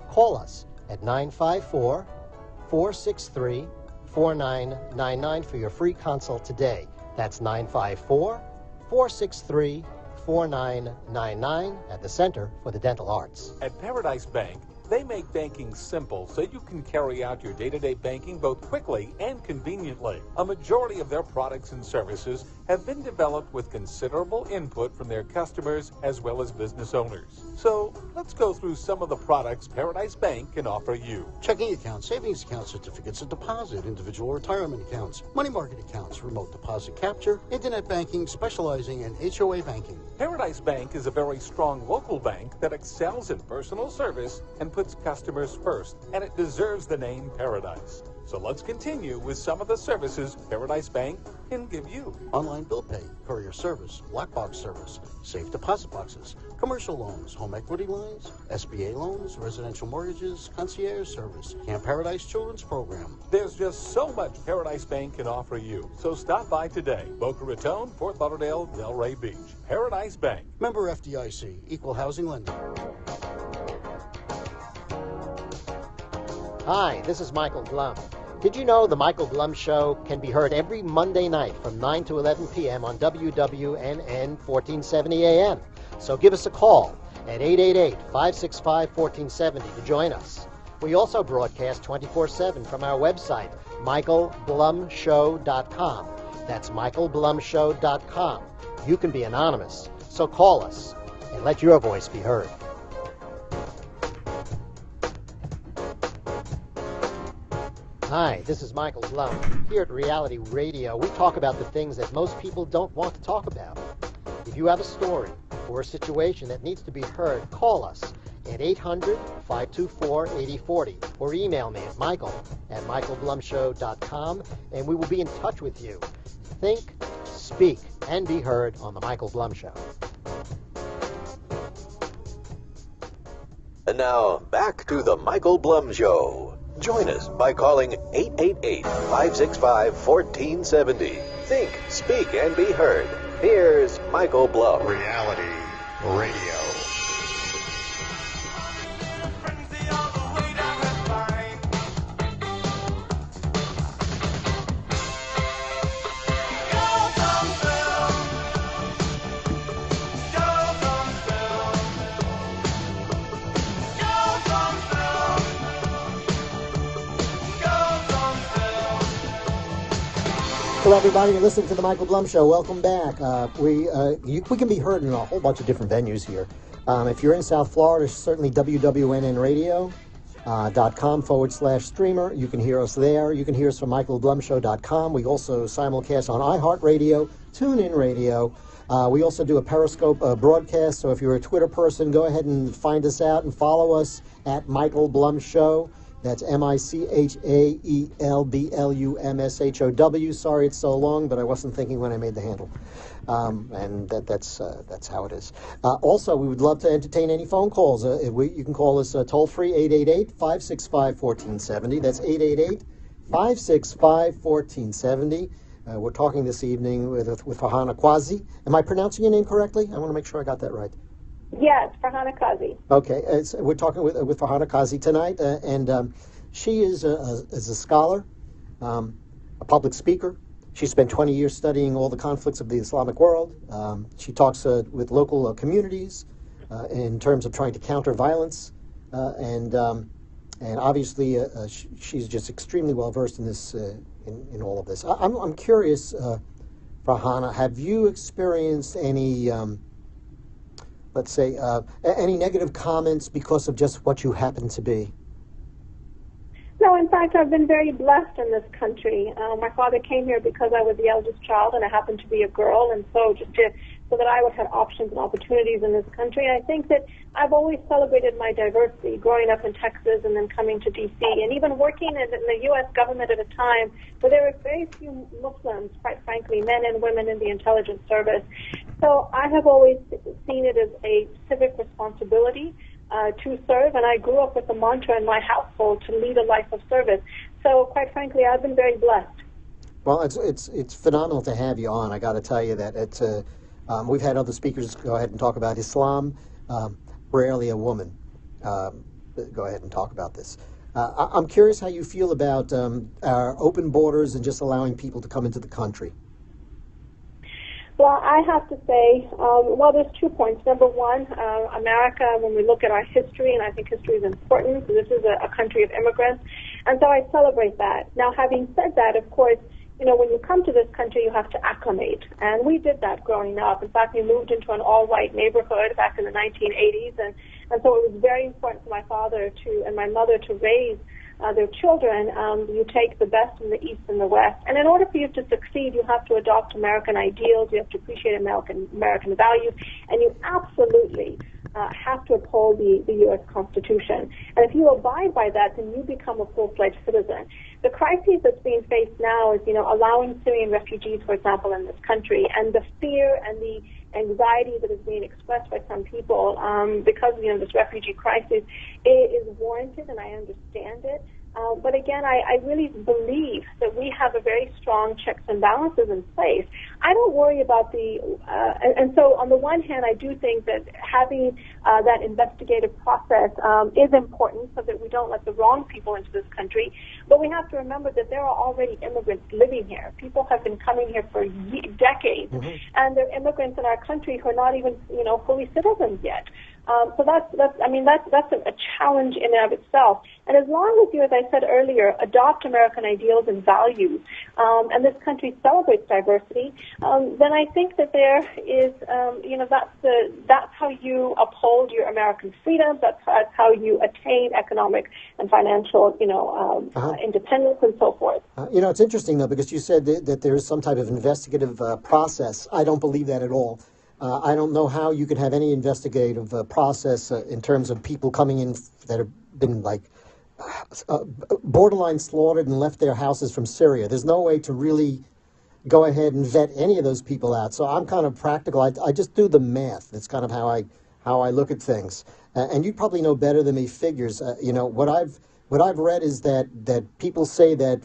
Call us at 954-463-4999 for your free consult today. That's 954-463-4999 at the Center for the Dental Arts. At Paradise Bank, they make banking simple so you can carry out your day-to-day banking both quickly and conveniently. A majority of their products and services have been developed with considerable input from their customers as well as business owners. So let's go through some of the products Paradise Bank can offer you. Checking accounts, savings accounts, certificates of deposit, individual retirement accounts, money market accounts, remote deposit capture, internet banking, specializing in HOA banking. Paradise Bank is a very strong local bank that excels in personal service and puts customers first, and it deserves the name Paradise. So let's continue with some of the services Paradise Bank can give you. Online bill pay, courier service, black box service, safe deposit boxes, commercial loans, home equity lines, SBA loans, residential mortgages, concierge service, Camp Paradise Children's Program. There's just so much Paradise Bank can offer you. So stop by today. Boca Raton, Fort Lauderdale, Delray Beach. Paradise Bank. Member FDIC, Equal Housing Lender. Hi, this is Michael Blum. Did you know The Michael Blum Show can be heard every Monday night from 9 to 11 p.m. on WWNN 1470 AM? So give us a call at 888-565-1470 to join us. We also broadcast 24/7 from our website, michaelblumshow.com. That's michaelblumshow.com. You can be anonymous, so call us and let your voice be heard. Hi, this is Michael Blum. Here at Reality Radio, we talk about the things that most people don't want to talk about. If you have a story or a situation that needs to be heard, call us at 800-524-8040 or email me at michael@michaelblumshow.com, and we will be in touch with you. Think speak, and be heard on The Michael Blum Show. And now, back to The Michael Blum Show. Join us by calling 888-565-1470. Think, speak, and be heard. Here's Michael Blum. Reality Radio. Hello, everybody. You're listening to The Michael Blum Show. Welcome back. We can be heard in a whole bunch of different venues here. If you're in South Florida, certainly wwnnradio.com/streamer. You can hear us there. You can hear us from michaelblumshow.com. We also simulcast on iHeartRadio, TuneIn Radio. We also do a Periscope broadcast, so if you're a Twitter person, go ahead and find us out and follow us at Michael Blum Show. That's MICHAELBLUMSHOW. Sorry it's so long, but I wasn't thinking when I made the handle. And that's how it is. Also, we would love to entertain any phone calls. You can call us toll-free, 888-565-1470. That's 888-565-1470. We're talking this evening with Farhana Qazi. Am I pronouncing your name correctly? I want to make sure I got that right. Yes, Farhana Qazi. Okay, we're talking with Farhana Qazi tonight, and she is a scholar, a public speaker. She spent 20 years studying all the conflicts of the Islamic world. She talks with local communities in terms of trying to counter violence, and obviously she's just extremely well versed in this, in all of this. I'm curious, Farhana, have you experienced any? Let's say, any negative comments because of just what you happen to be? No, in fact, I've been very blessed in this country. My father came here because I was the eldest child and I happened to be a girl, and so so that I would have options and opportunities in this country. I think that I've always celebrated my diversity, growing up in Texas and then coming to D.C., and even working in the U.S. government at a time where there were very few Muslims, quite frankly, men and women in the intelligence service. So I have always seen it as a civic responsibility to serve, and I grew up with the mantra in my household to lead a life of service. So quite frankly, I've been very blessed. Well, it's phenomenal to have you on. I got to tell you that it's we've had other speakers go ahead and talk about Islam. Rarely a woman go ahead and talk about this. I'm curious how you feel about our open borders and just allowing people to come into the country. Well, I have to say, there's 2 points. Number one, America, when we look at our history, and I think history is important, so this is a country of immigrants, and so I celebrate that. Now, having said that, of course, when you come to this country, you have to acclimate, and we did that growing up. In fact, we moved into an all-white neighborhood back in the 1980s, and so it was very important for my father and my mother to raise their children. You take the best from the East and the West, and in order for you to succeed, you have to adopt American ideals, you have to appreciate American values, and you absolutely have to uphold the U.S. Constitution. And if you abide by that, then you become a full-fledged citizen. The crisis that's being faced now is, allowing Syrian refugees, for example, in this country, and the fear and the anxiety that is being expressed by some people because of this refugee crisis is warranted, and I understand it. But again, I really believe that we have a very strong checks and balances in place. I don't worry about and so on the one hand, I do think that having that investigative process is important so that we don't let the wrong people into this country. But we have to remember that there are already immigrants living here. People have been coming here for decades, and there are immigrants in our country who are not even, fully citizens yet. So that's a challenge in and of itself. And as long as you, as I said earlier, adopt American ideals and values, and this country celebrates diversity, then I think that there is, that's how you uphold your American freedoms. That's how you attain economic and financial, independence and so forth. It's interesting though, because you said that there is some type of investigative process. I don't believe that at all. I don't know how you could have any investigative process in terms of people coming in that have been borderline slaughtered and left their houses from Syria. There's no way to really go ahead and vet any of those people out. So I'm kind of practical. I just do the math. That's kind of how I look at things. And you probably know better than me figures. What I've read is that people say that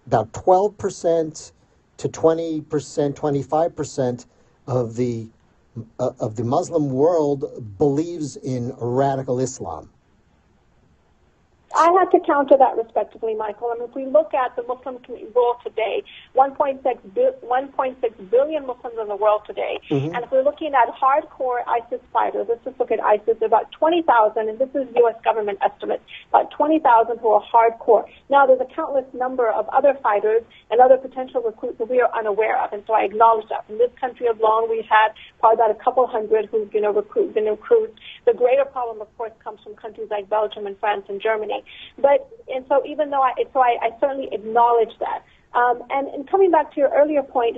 about 12% to 20%, 25% of the Muslim world believes in radical Islam. I had to counter that respectively, Michael. I mean, if we look at the Muslim world today, 1.6 billion Muslims in the world today, and if we're looking at hardcore ISIS fighters, let's just look at ISIS, about 20,000, and this is U.S. government estimates, about 20,000 who are hardcore. Now, there's a countless number of other fighters and other potential recruits that we are unaware of, and so I acknowledge that. In this country alone, we've had probably about a couple hundred who've been recruited. The greater problem, of course, comes from countries like Belgium and France and Germany. And so even though I certainly acknowledge that. And coming back to your earlier point,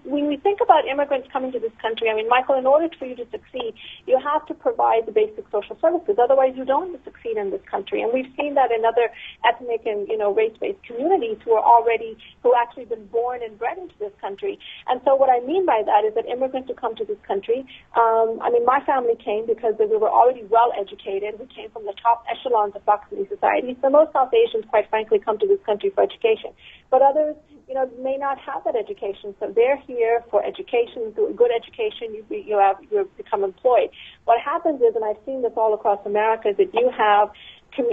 when we think about immigrants coming to this country, I mean, Michael, in order for you to succeed, you have to provide the basic social services. Otherwise, you don't succeed in this country. And we've seen that in other ethnic and, race-based communities who actually been born and bred into this country. And so what I mean by that is that immigrants who come to this country, my family came because we were already well educated. We came from the top echelons of Pakistani society. So most South Asians, quite frankly, come to this country for education. But others, may not have that education. So they're here for education. Through good education, you become employed. What happens is, and I've seen this all across America, is that you have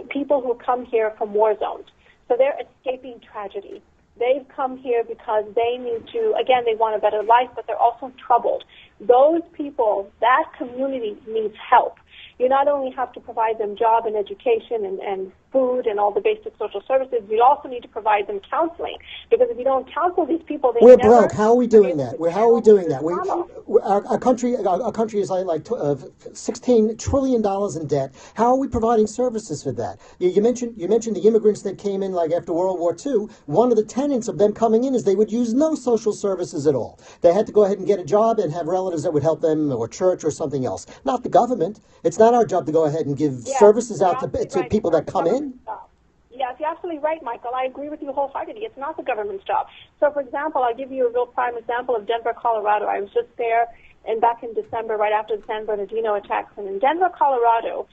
people who come here from war zones. So they're escaping tragedy. They've come here because they need to, again, they want a better life, but they're also troubled. Those people, that community needs help. You not only have to provide them job and education and food and all the basic social services, you also need to provide them counseling. Because if you don't counsel these people, we're broke. How are we doing that? How are we doing that? Our country is like $16 trillion in debt. How are we providing services for that? You mentioned the immigrants that came in like after World War II. One of the tenets of them coming in is they would use no social services at all. They had to go ahead and get a job and have relatives that would help them, or church or something else. Not the government. It's not our job to go ahead and give services out to people that come in. Yes, you're absolutely right, Michael. I agree with you wholeheartedly. It's not the government's job. So, for example, I'll give you a real prime example of Denver, Colorado. I was just there back in December, right after the San Bernardino attacks. And in Denver, Colorado,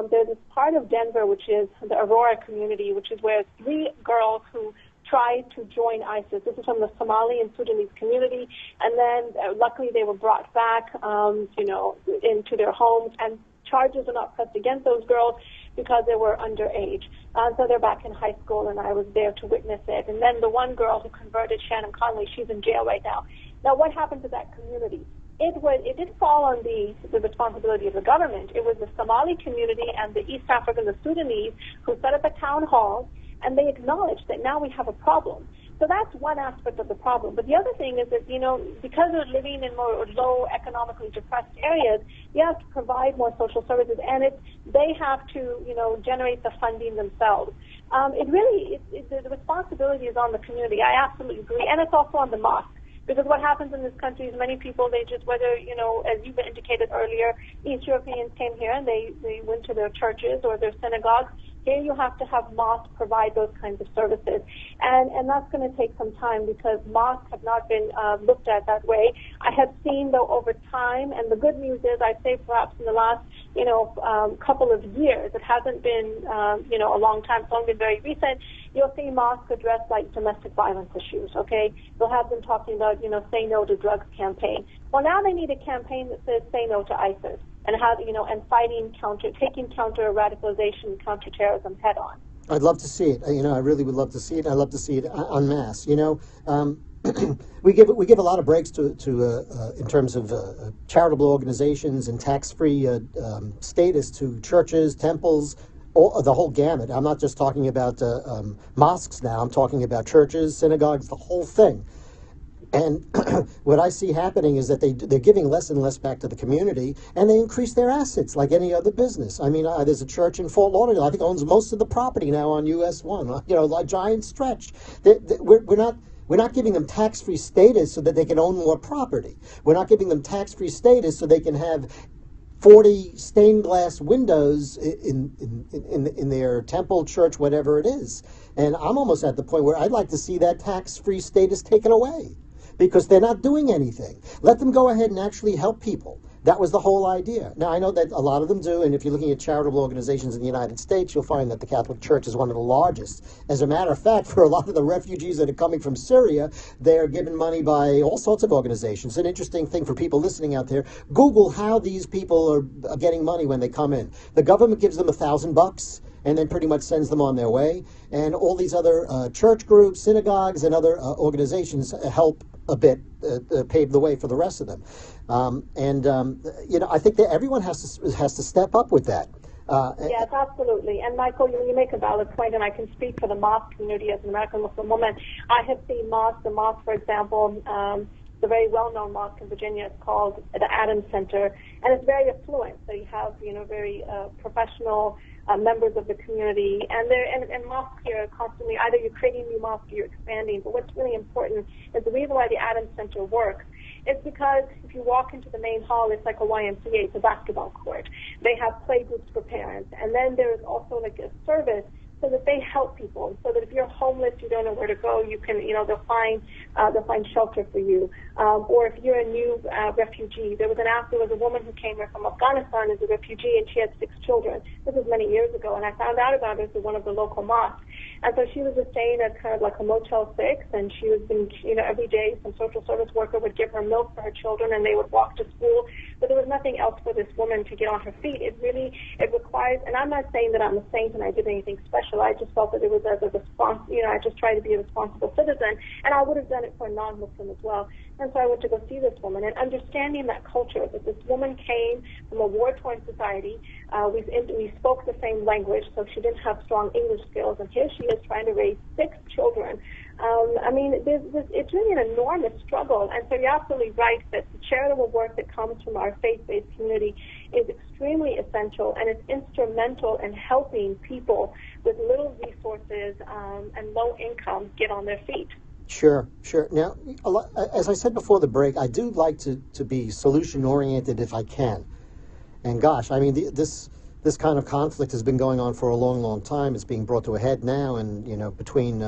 there's this part of Denver, which is the Aurora community, which is where 3 girls who tried to join ISIS. This is from the Somali and Sudanese community. And then, luckily, they were brought back, into their homes. And charges were not pressed against those girls because they were underage. So they're back in high school, and I was there to witness it. And then the one girl who converted, Shannon Conley, she's in jail right now. Now, what happened to that community? It didn't fall on the responsibility of the government. It was the Somali community and the East African, the Sudanese, who set up a town hall, and they acknowledged that now we have a problem. So that's one aspect of the problem. But the other thing is that, because we're living in more low economically depressed areas, you have to provide more social services, and they have to, generate the funding themselves. The responsibility is on the community. I absolutely agree. And it's also on the mosque. Because what happens in this country is many people, they just, whether, as you've indicated earlier, East Europeans came here and they went to their churches or their synagogues. Here you have to have mosques provide those kinds of services. And that's going to take some time because mosques have not been looked at that way. I have seen, though, over time, and the good news is, I'd say perhaps in the last, couple of years, it hasn't been, a long time, it's only been very recent, you'll see mosques address, like, domestic violence issues, okay? You'll have them talking about, say no to drugs campaign. Well, now they need a campaign that says say no to ISIS. And how, taking counter radicalization, counterterrorism head on. I'd love to see it. I really would love to see it. I'd love to see it en masse. We give a lot of breaks to in terms of charitable organizations and tax-free status to churches, temples, the whole gamut. I'm not just talking about mosques now. I'm talking about churches, synagogues, the whole thing. And what I see happening is that they're giving less and less back to the community, and they increase their assets like any other business. I mean, there's a church in Fort Lauderdale, I think, owns most of the property now on US 1, a giant stretch. We're not giving them tax-free status so that they can own more property. We're not giving them tax-free status so they can have 40 stained glass windows in their temple, church, whatever it is. And I'm almost at the point where I'd like to see that tax-free status taken away. because they're not doing anything. Let them go ahead and actually help people. That was the whole idea. Now, I know that a lot of them do, and if you're looking at charitable organizations in the United States, you'll find that the Catholic Church is one of the largest. As a matter of fact, for a lot of the refugees that are coming from Syria, they're given money by all sorts of organizations. An interesting thing for people listening out there, Google how these people are getting money when they come in. The government gives them $1,000 and then pretty much sends them on their way. And all these other church groups, synagogues, and other organizations help a bit pave the way for the rest of them. I think that everyone has to step up with that. Yes, absolutely. And Michael, you make a valid point, and I can speak for the mosque community as an American Muslim woman. I have seen mosques. The mosque, for example, the very well-known mosque in Virginia is called the Adams Center, and it's very affluent. So you have, very professional members of the community, and mosques here are constantly, either you're creating new mosques or you're expanding. But what's really important is the reason why the Adams Center works is because if you walk into the main hall, it's like a YMCA, it's a basketball court. They have play groups for parents, and then there's also like a service so that they help people, so that if you're homeless, you don't know where to go, you can, they'll find shelter for you. Or if you're a new refugee, there was a woman who came here from Afghanistan as a refugee, and she had 6 children. This was many years ago, and I found out about her through one of the local mosques. And so she was just staying at kind of like a Motel 6, and she was being, every day some social service worker would give her milk for her children, and they would walk to school. But there was nothing else for this woman to get on her feet. It requires, and I'm not saying that I'm a saint and I did anything special. I just felt that it was as a response, I just tried to be a responsible citizen, and I would have done it for a non-Muslim as well. And so I went to go see this woman, and understanding that culture, that this woman came from a war-torn society. We spoke the same language, so she didn't have strong English skills, and here she is trying to raise 6 children. It's really an enormous struggle, and so you're absolutely right that the charitable work that comes from our faith-based community is extremely essential, and it's instrumental in helping people with little resources and low income get on their feet. Sure. Now, as I said before the break, I do like to be solution-oriented if I can. And gosh, this kind of conflict has been going on for a long, long time. It's being brought to a head now, and between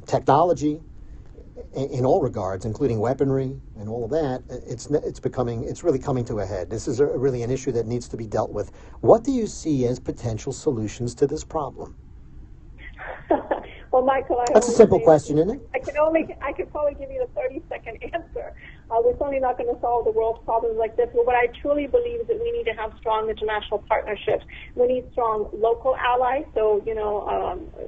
technology in all regards, including weaponry and all of that, it's really coming to a head. This is really an issue that needs to be dealt with. What do you see as potential solutions to this problem? Well, Michael, that's a simple question, isn't it? I could probably give you the 30-second answer. We're certainly not going to solve the world's problems like this. But what I truly believe is that we need to have strong international partnerships. We need strong local allies. So,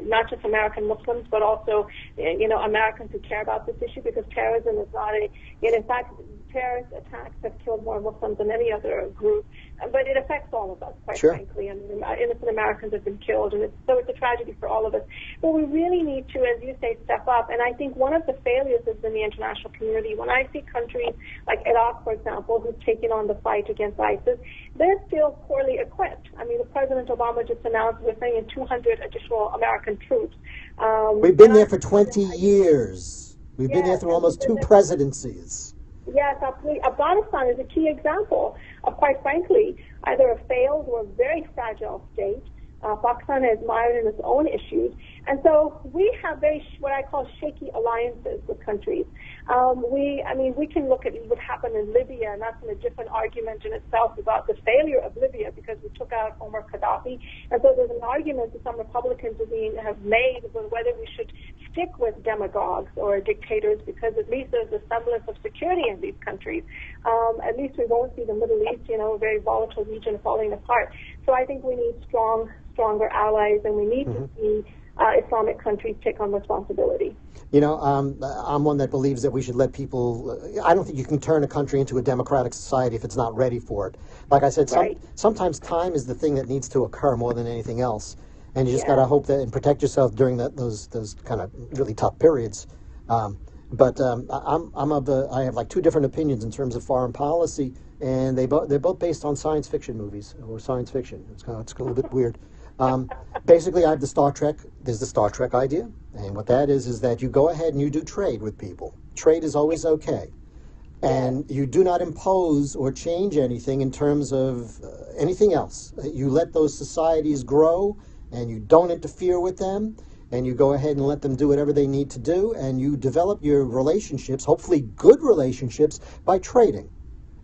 not just American Muslims, but also, Americans who care about this issue, because terrorism is not in fact, terrorist attacks have killed more Muslims than any other group. But it affects all of us, quite frankly. And innocent Americans have been killed, and so it's a tragedy for all of us. But we really need to, as you say, step up. And I think one of the failures is in the international community. When I see countries like Iraq, for example, who's taken on the fight against ISIS, they're still poorly equipped. The President Obama just announced we're sending in 200 additional American troops. We've been there for 20 years. We've been there through almost 2 presidencies. Yes, absolutely. Afghanistan is a key example of, quite frankly, either a failed or a very fragile state. Pakistan is mired in its own issues. And so we have what I call shaky alliances with countries. We can look at what happened in Libya, and that's a different argument in itself about the failure of Libya, because we took out Omar Gaddafi. And so there's an argument that some Republicans have made with whether we should stick with demagogues or dictators, because at least there's a semblance of security in these countries. At least we won't see the Middle East, a very volatile region, falling apart. So I think we need stronger allies, and we need to see Islamic countries take on responsibility. I'm one that believes that we should let people. I don't think you can turn a country into a democratic society if it's not ready for it. Like I said, sometimes time is the thing that needs to occur more than anything else, and you just got to hope that and protect yourself during those kind of really tough periods. But I have like 2 different opinions in terms of foreign policy, and they're both based on science fiction movies or science fiction. It's a little bit weird. Basically, I have there's the Star Trek idea, and what that is that you go ahead and you do trade with people. Trade is always okay, and you do not impose or change anything in terms of anything else. You let those societies grow, and you don't interfere with them, and you go ahead and let them do whatever they need to do, and you develop your relationships, hopefully good relationships, by trading.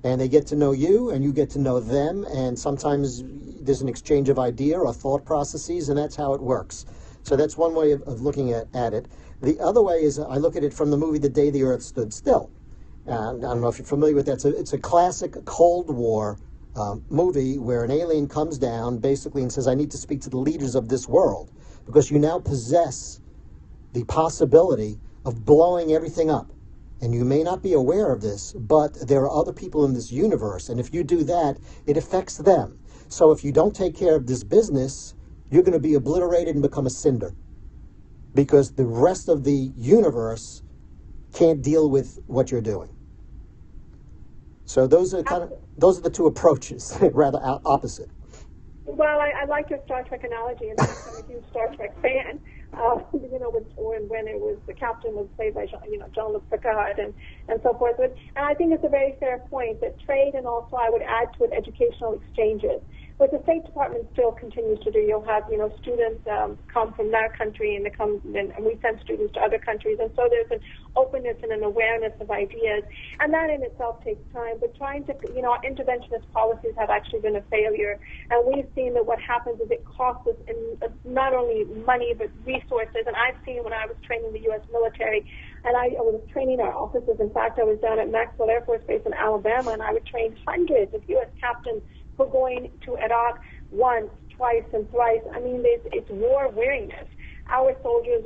And they get to know you, and you get to know them, and sometimes there's an exchange of idea or thought processes, and that's how it works. So that's one way of looking at it. The other way is I look at it from the movie The Day the Earth Stood Still. I don't know if you're familiar with that. It's a classic Cold War movie where an alien comes down basically and says, I need to speak to the leaders of this world because you now possess the possibility of blowing everything up. And you may not be aware of this, but there are other people in this universe, and if you do that, it affects them. So if you don't take care of this business, you're going to be obliterated and become a cinder because the rest of the universe can't deal with what you're doing. So those are the two approaches, rather opposite. Well, I like your Star Trek analogy, and I'm a huge Star Trek fan. When it was the captain was played by Jean-Luc Picard and so forth. And I think it's a very fair point that trade, and also I would add to it educational exchanges, which the State Department still continues to do. You'll have students come from their country and we send students to other countries, and so there's an openness and an awareness of ideas, and that in itself takes time. But trying to our interventionist policies have actually been a failure, and we've seen that what happens is it costs us not only money but resources. And I've seen when I was training the U.S. military, and I was training our officers. In fact, I was down at Maxwell Air Force Base in Alabama, and I would train hundreds of U.S. captains who are going to Iraq once, twice, and thrice. I mean, it's war weariness. Our soldiers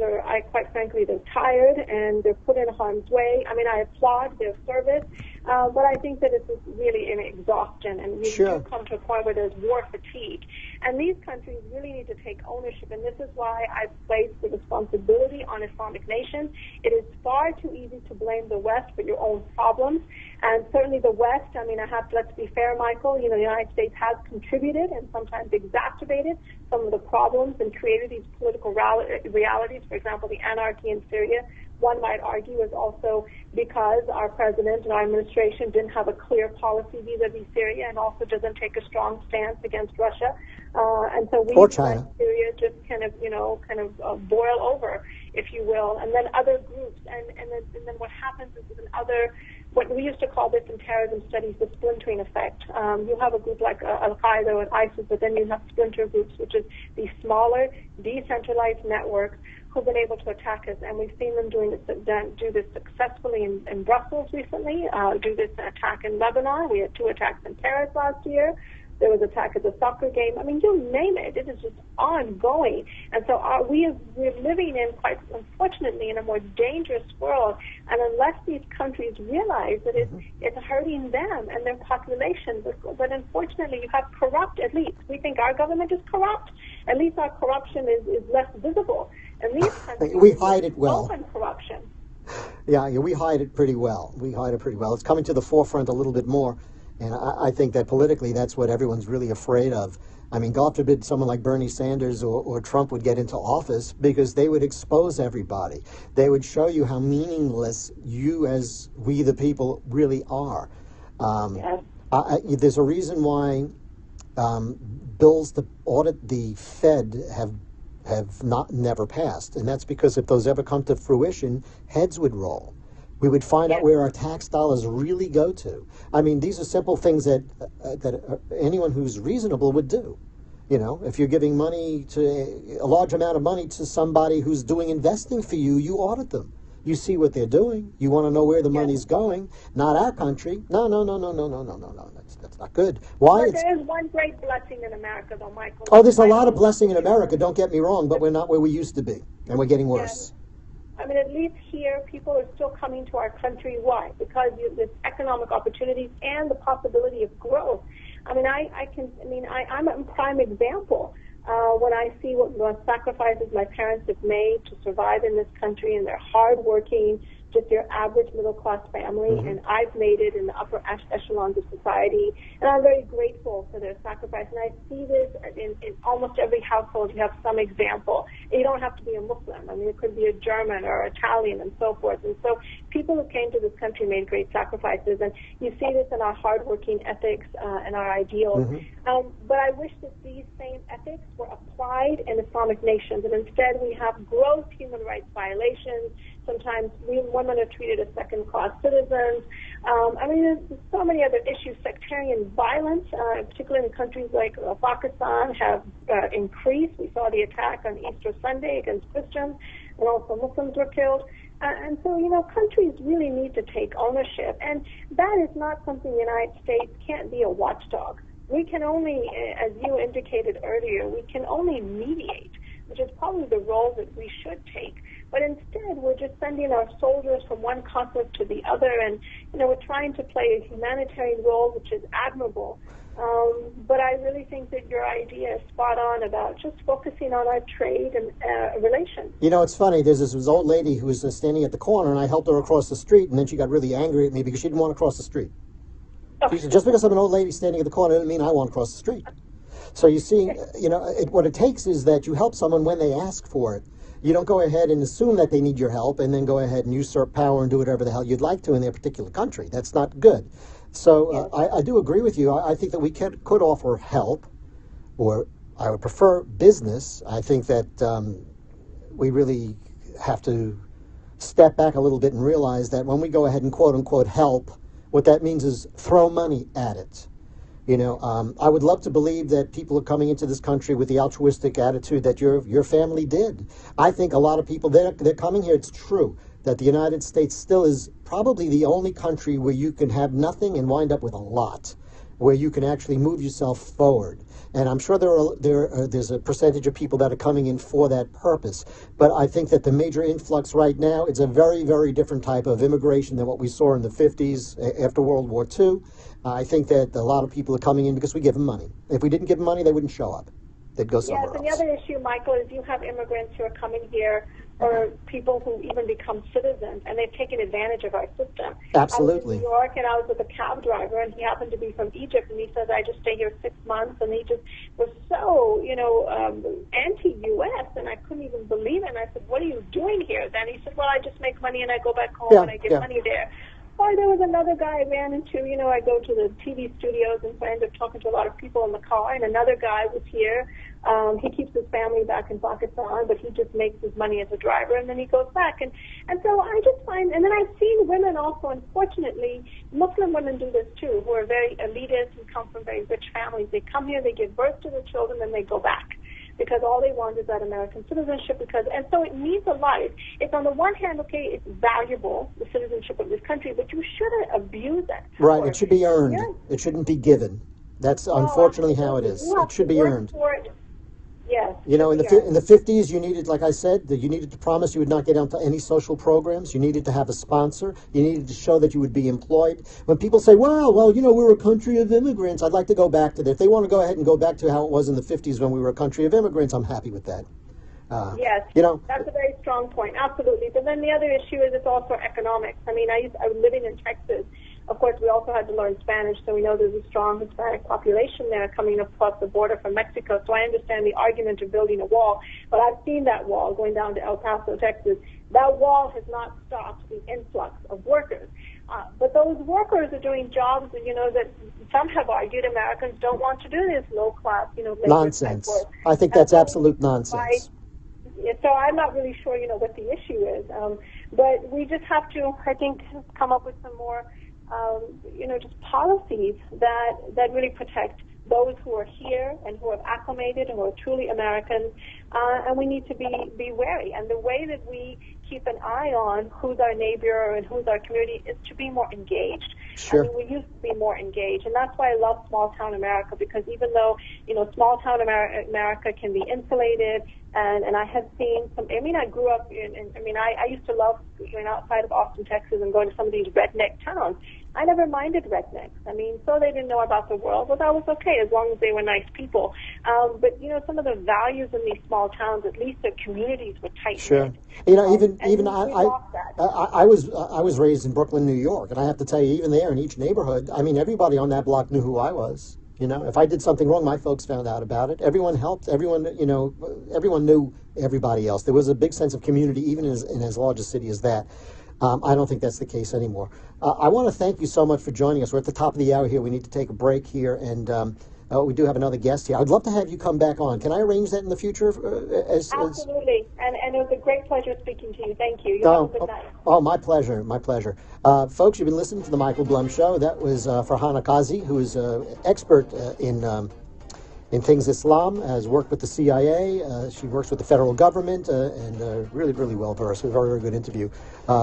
quite frankly, they're tired and they're put in harm's way. I mean, I applaud their service, but I think that it's really an exhaustion, and we do come to a point where there's war fatigue. And these countries really need to take ownership, and this is why I place the responsibility on Islamic nations. It is far too easy to blame the West for your own problems, and certainly the West, let's be fair, Michael, the United States has contributed and sometimes exacerbated some of the problems and created these political realities. For example, the anarchy in Syria, one might argue, is also because our president and our administration didn't have a clear policy vis-a-vis Syria, and also doesn't take a strong stance against Russia. And so we let Syria just kind of boil over, if you will, and then other groups, and then what happens is what we used to call this in terrorism studies the splintering effect. You have a group like Al-Qaeda and ISIS, but then you have splinter groups, which is these smaller, decentralized networks who've been able to attack us, and we've seen them do this successfully in Brussels recently, do this attack in Lebanon. We had 2 attacks in Paris last year. There was an attack at the soccer game. I mean, you name it. It is just ongoing. And so we're living in, quite unfortunately, in a more dangerous world. And unless these countries realize that it's hurting them and their population, but unfortunately you have corrupt elites. We think our government is corrupt. At least our corruption is less visible. And these countries we hide it well. Open corruption. Yeah, we hide it pretty well. It's coming to the forefront a little bit more. And I think that politically, that's what everyone's really afraid of. I mean, God forbid someone like Bernie Sanders or Trump would get into office, because they would expose everybody. They would show you how meaningless you, as we the people, really are. There's a reason why bills to audit the Fed have never passed, and that's because if those ever come to fruition, heads would roll. We would find out where our tax dollars really go to. I mean, these are simple things that anyone who's reasonable would do. If you're giving money a large amount of money to somebody who's doing investing for you, you audit them. You see what they're doing. You want to know where the money's going. Not our country. No. That's not good. Why? But there is one great blessing in America, though, Michael. Oh, there's a lot of blessing in America. Don't get me wrong, but we're not where we used to be, and we're getting worse. I mean, at least here, people are still coming to our country. Why? Because there's economic opportunities and the possibility of growth. I mean, I'm a prime example. When I see what sacrifices my parents have made to survive in this country, and they're hardworking just your average middle-class family, and I've made it in the upper echelons of society, and I'm very grateful for their sacrifice. And I see this in almost every household. You have some example. And you don't have to be a Muslim. I mean, it could be a German or Italian and so forth. And so people who came to this country made great sacrifices, and you see this in our hardworking ethics and our ideals. But I wish that these same ethics were applied in Islamic nations, and instead we have gross human rights violations. Sometimes women are treated as second-class citizens. I mean, there's so many other issues. Sectarian violence, particularly in countries like Pakistan, have increased. We saw the attack on Easter Sunday against Christians, and also Muslims were killed. And so, countries really need to take ownership. And that is not something the United States can't be a watchdog. We can only, as you indicated earlier, we can only mediate, which is probably the role that we should take. But instead, we're just sending our soldiers from one conflict to the other, and, we're trying to play a humanitarian role, which is admirable. But I really think that your idea is spot on about just focusing on our trade and relations. It's funny. There's this old lady who was standing at the corner, and I helped her across the street, and then she got really angry at me because she didn't want to cross the street. She said, just because I'm an old lady standing at the corner doesn't mean I want to cross the street. So you see, what it takes is that you help someone when they ask for it. You don't go ahead and assume that they need your help and then go ahead and usurp power and do whatever the hell you'd like to in their particular country. That's not good. So I do agree with you. I think that we could offer help, or I would prefer business. I think that we really have to step back a little bit and realize that when we go ahead and quote-unquote help, what that means is throw money at it. I would love to believe that people are coming into this country with the altruistic attitude that your family did. I think a lot of people, they're coming here. It's true that the United States still is probably the only country where you can have nothing and wind up with a lot, where you can actually move yourself forward. And I'm sure there's a percentage of people that are coming in for that purpose. But I think that the major influx right now, it's a very, very different type of immigration than what we saw in the 50s after World War II. I think that a lot of people are coming in because we give them money. If we didn't give them money, they wouldn't show up. They'd go somewhere else. Yes, and the other issue, Michael, is you have immigrants who are coming here, or people who even become citizens, and they've taken advantage of our system. Absolutely. I was in New York, and I was with a cab driver, and he happened to be from Egypt, and he says, I just stay here 6 months, and he just was so, anti-U.S., and I couldn't even believe it. And I said, what are you doing here then? He said, well, I just make money, and I go back home, and I get money there. Or there was another guy I ran into, I go to the TV studios, and so I end up talking to a lot of people in the car, and another guy was here. He keeps his family back in Pakistan, but he just makes his money as a driver, and then he goes back. And so I just find, and then I've seen women also, unfortunately, Muslim women do this too, who are very elitist and come from very rich families. They come here, they give birth to their children, and they go back, because all they want is that American citizenship. And so it means a lot. It's on the one hand, okay, it's valuable, the citizenship of this country, but you shouldn't abuse it. Right, it should be earned. Yeah. It shouldn't be given. That's unfortunately how it is. It should be earned. Yes. In the 50s, you needed, like I said, you needed to promise you would not get onto any social programs. You needed to have a sponsor. You needed to show that you would be employed. When people say, well, we're a country of immigrants, I'd like to go back to that. If they want to go ahead and go back to how it was in the 50s when we were a country of immigrants, I'm happy with that. Yes, that's a very strong point, absolutely. But then the other issue is it's also economics. I mean, I was living in Texas. Of course, we also had to learn Spanish, so we know there's a strong Hispanic population there coming across the border from Mexico. So I understand the argument of building a wall, but I've seen that wall going down to El Paso, Texas. That wall has not stopped the influx of workers. But those workers are doing jobs that, that some have argued Americans don't want to do, this low-class, labor nonsense. type work. I think that's absolute nonsense. So I'm not really sure, what the issue is. But we just have to, I think, come up with some more just policies that really protect those who are here and who have acclimated and who are truly Americans, and we need to be wary. And the way that we keep an eye on who's our neighbor and who's our community is to be more engaged. Sure. I mean, we used to be more engaged, and that's why I love small-town America, because even though, small-town America can be insulated, and I have seen some, I grew up I used to love going outside of Austin, Texas, and going to some of these redneck towns. I never minded rednecks. I mean, so they didn't know about the world, but that was okay as long as they were nice people. But you know, some of the values in these small towns, at least the communities were tight. Sure. You know, even I was raised in Brooklyn, New York, and I have to tell you, even there in each neighborhood, I mean, everybody on that block knew who I was. You know, if I did something wrong, my folks found out about it. Everyone helped. Everyone, you know, everyone knew everybody else. There was a big sense of community, even in as large a city as that. I don't think that's the case anymore. I want to thank you so much for joining us. We're at the top of the hour here. We need to take a break here, and we do have another guest here. I'd love to have you come back on. Can I arrange that in the future? Absolutely. And it was a great pleasure speaking to you. Thank you. You have a good night. Oh, my pleasure. My pleasure. Folks, you've been listening to The Michael Blum Show. That was Farhana Kazi, who is an expert in things Islam, has worked with the CIA. She works with the federal government, and really, really well-versed. A very, very good interview.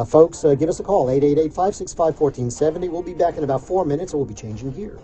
Folks, give us a call, 888-565-1470. We'll be back in about 4 minutes, and we'll be changing gears.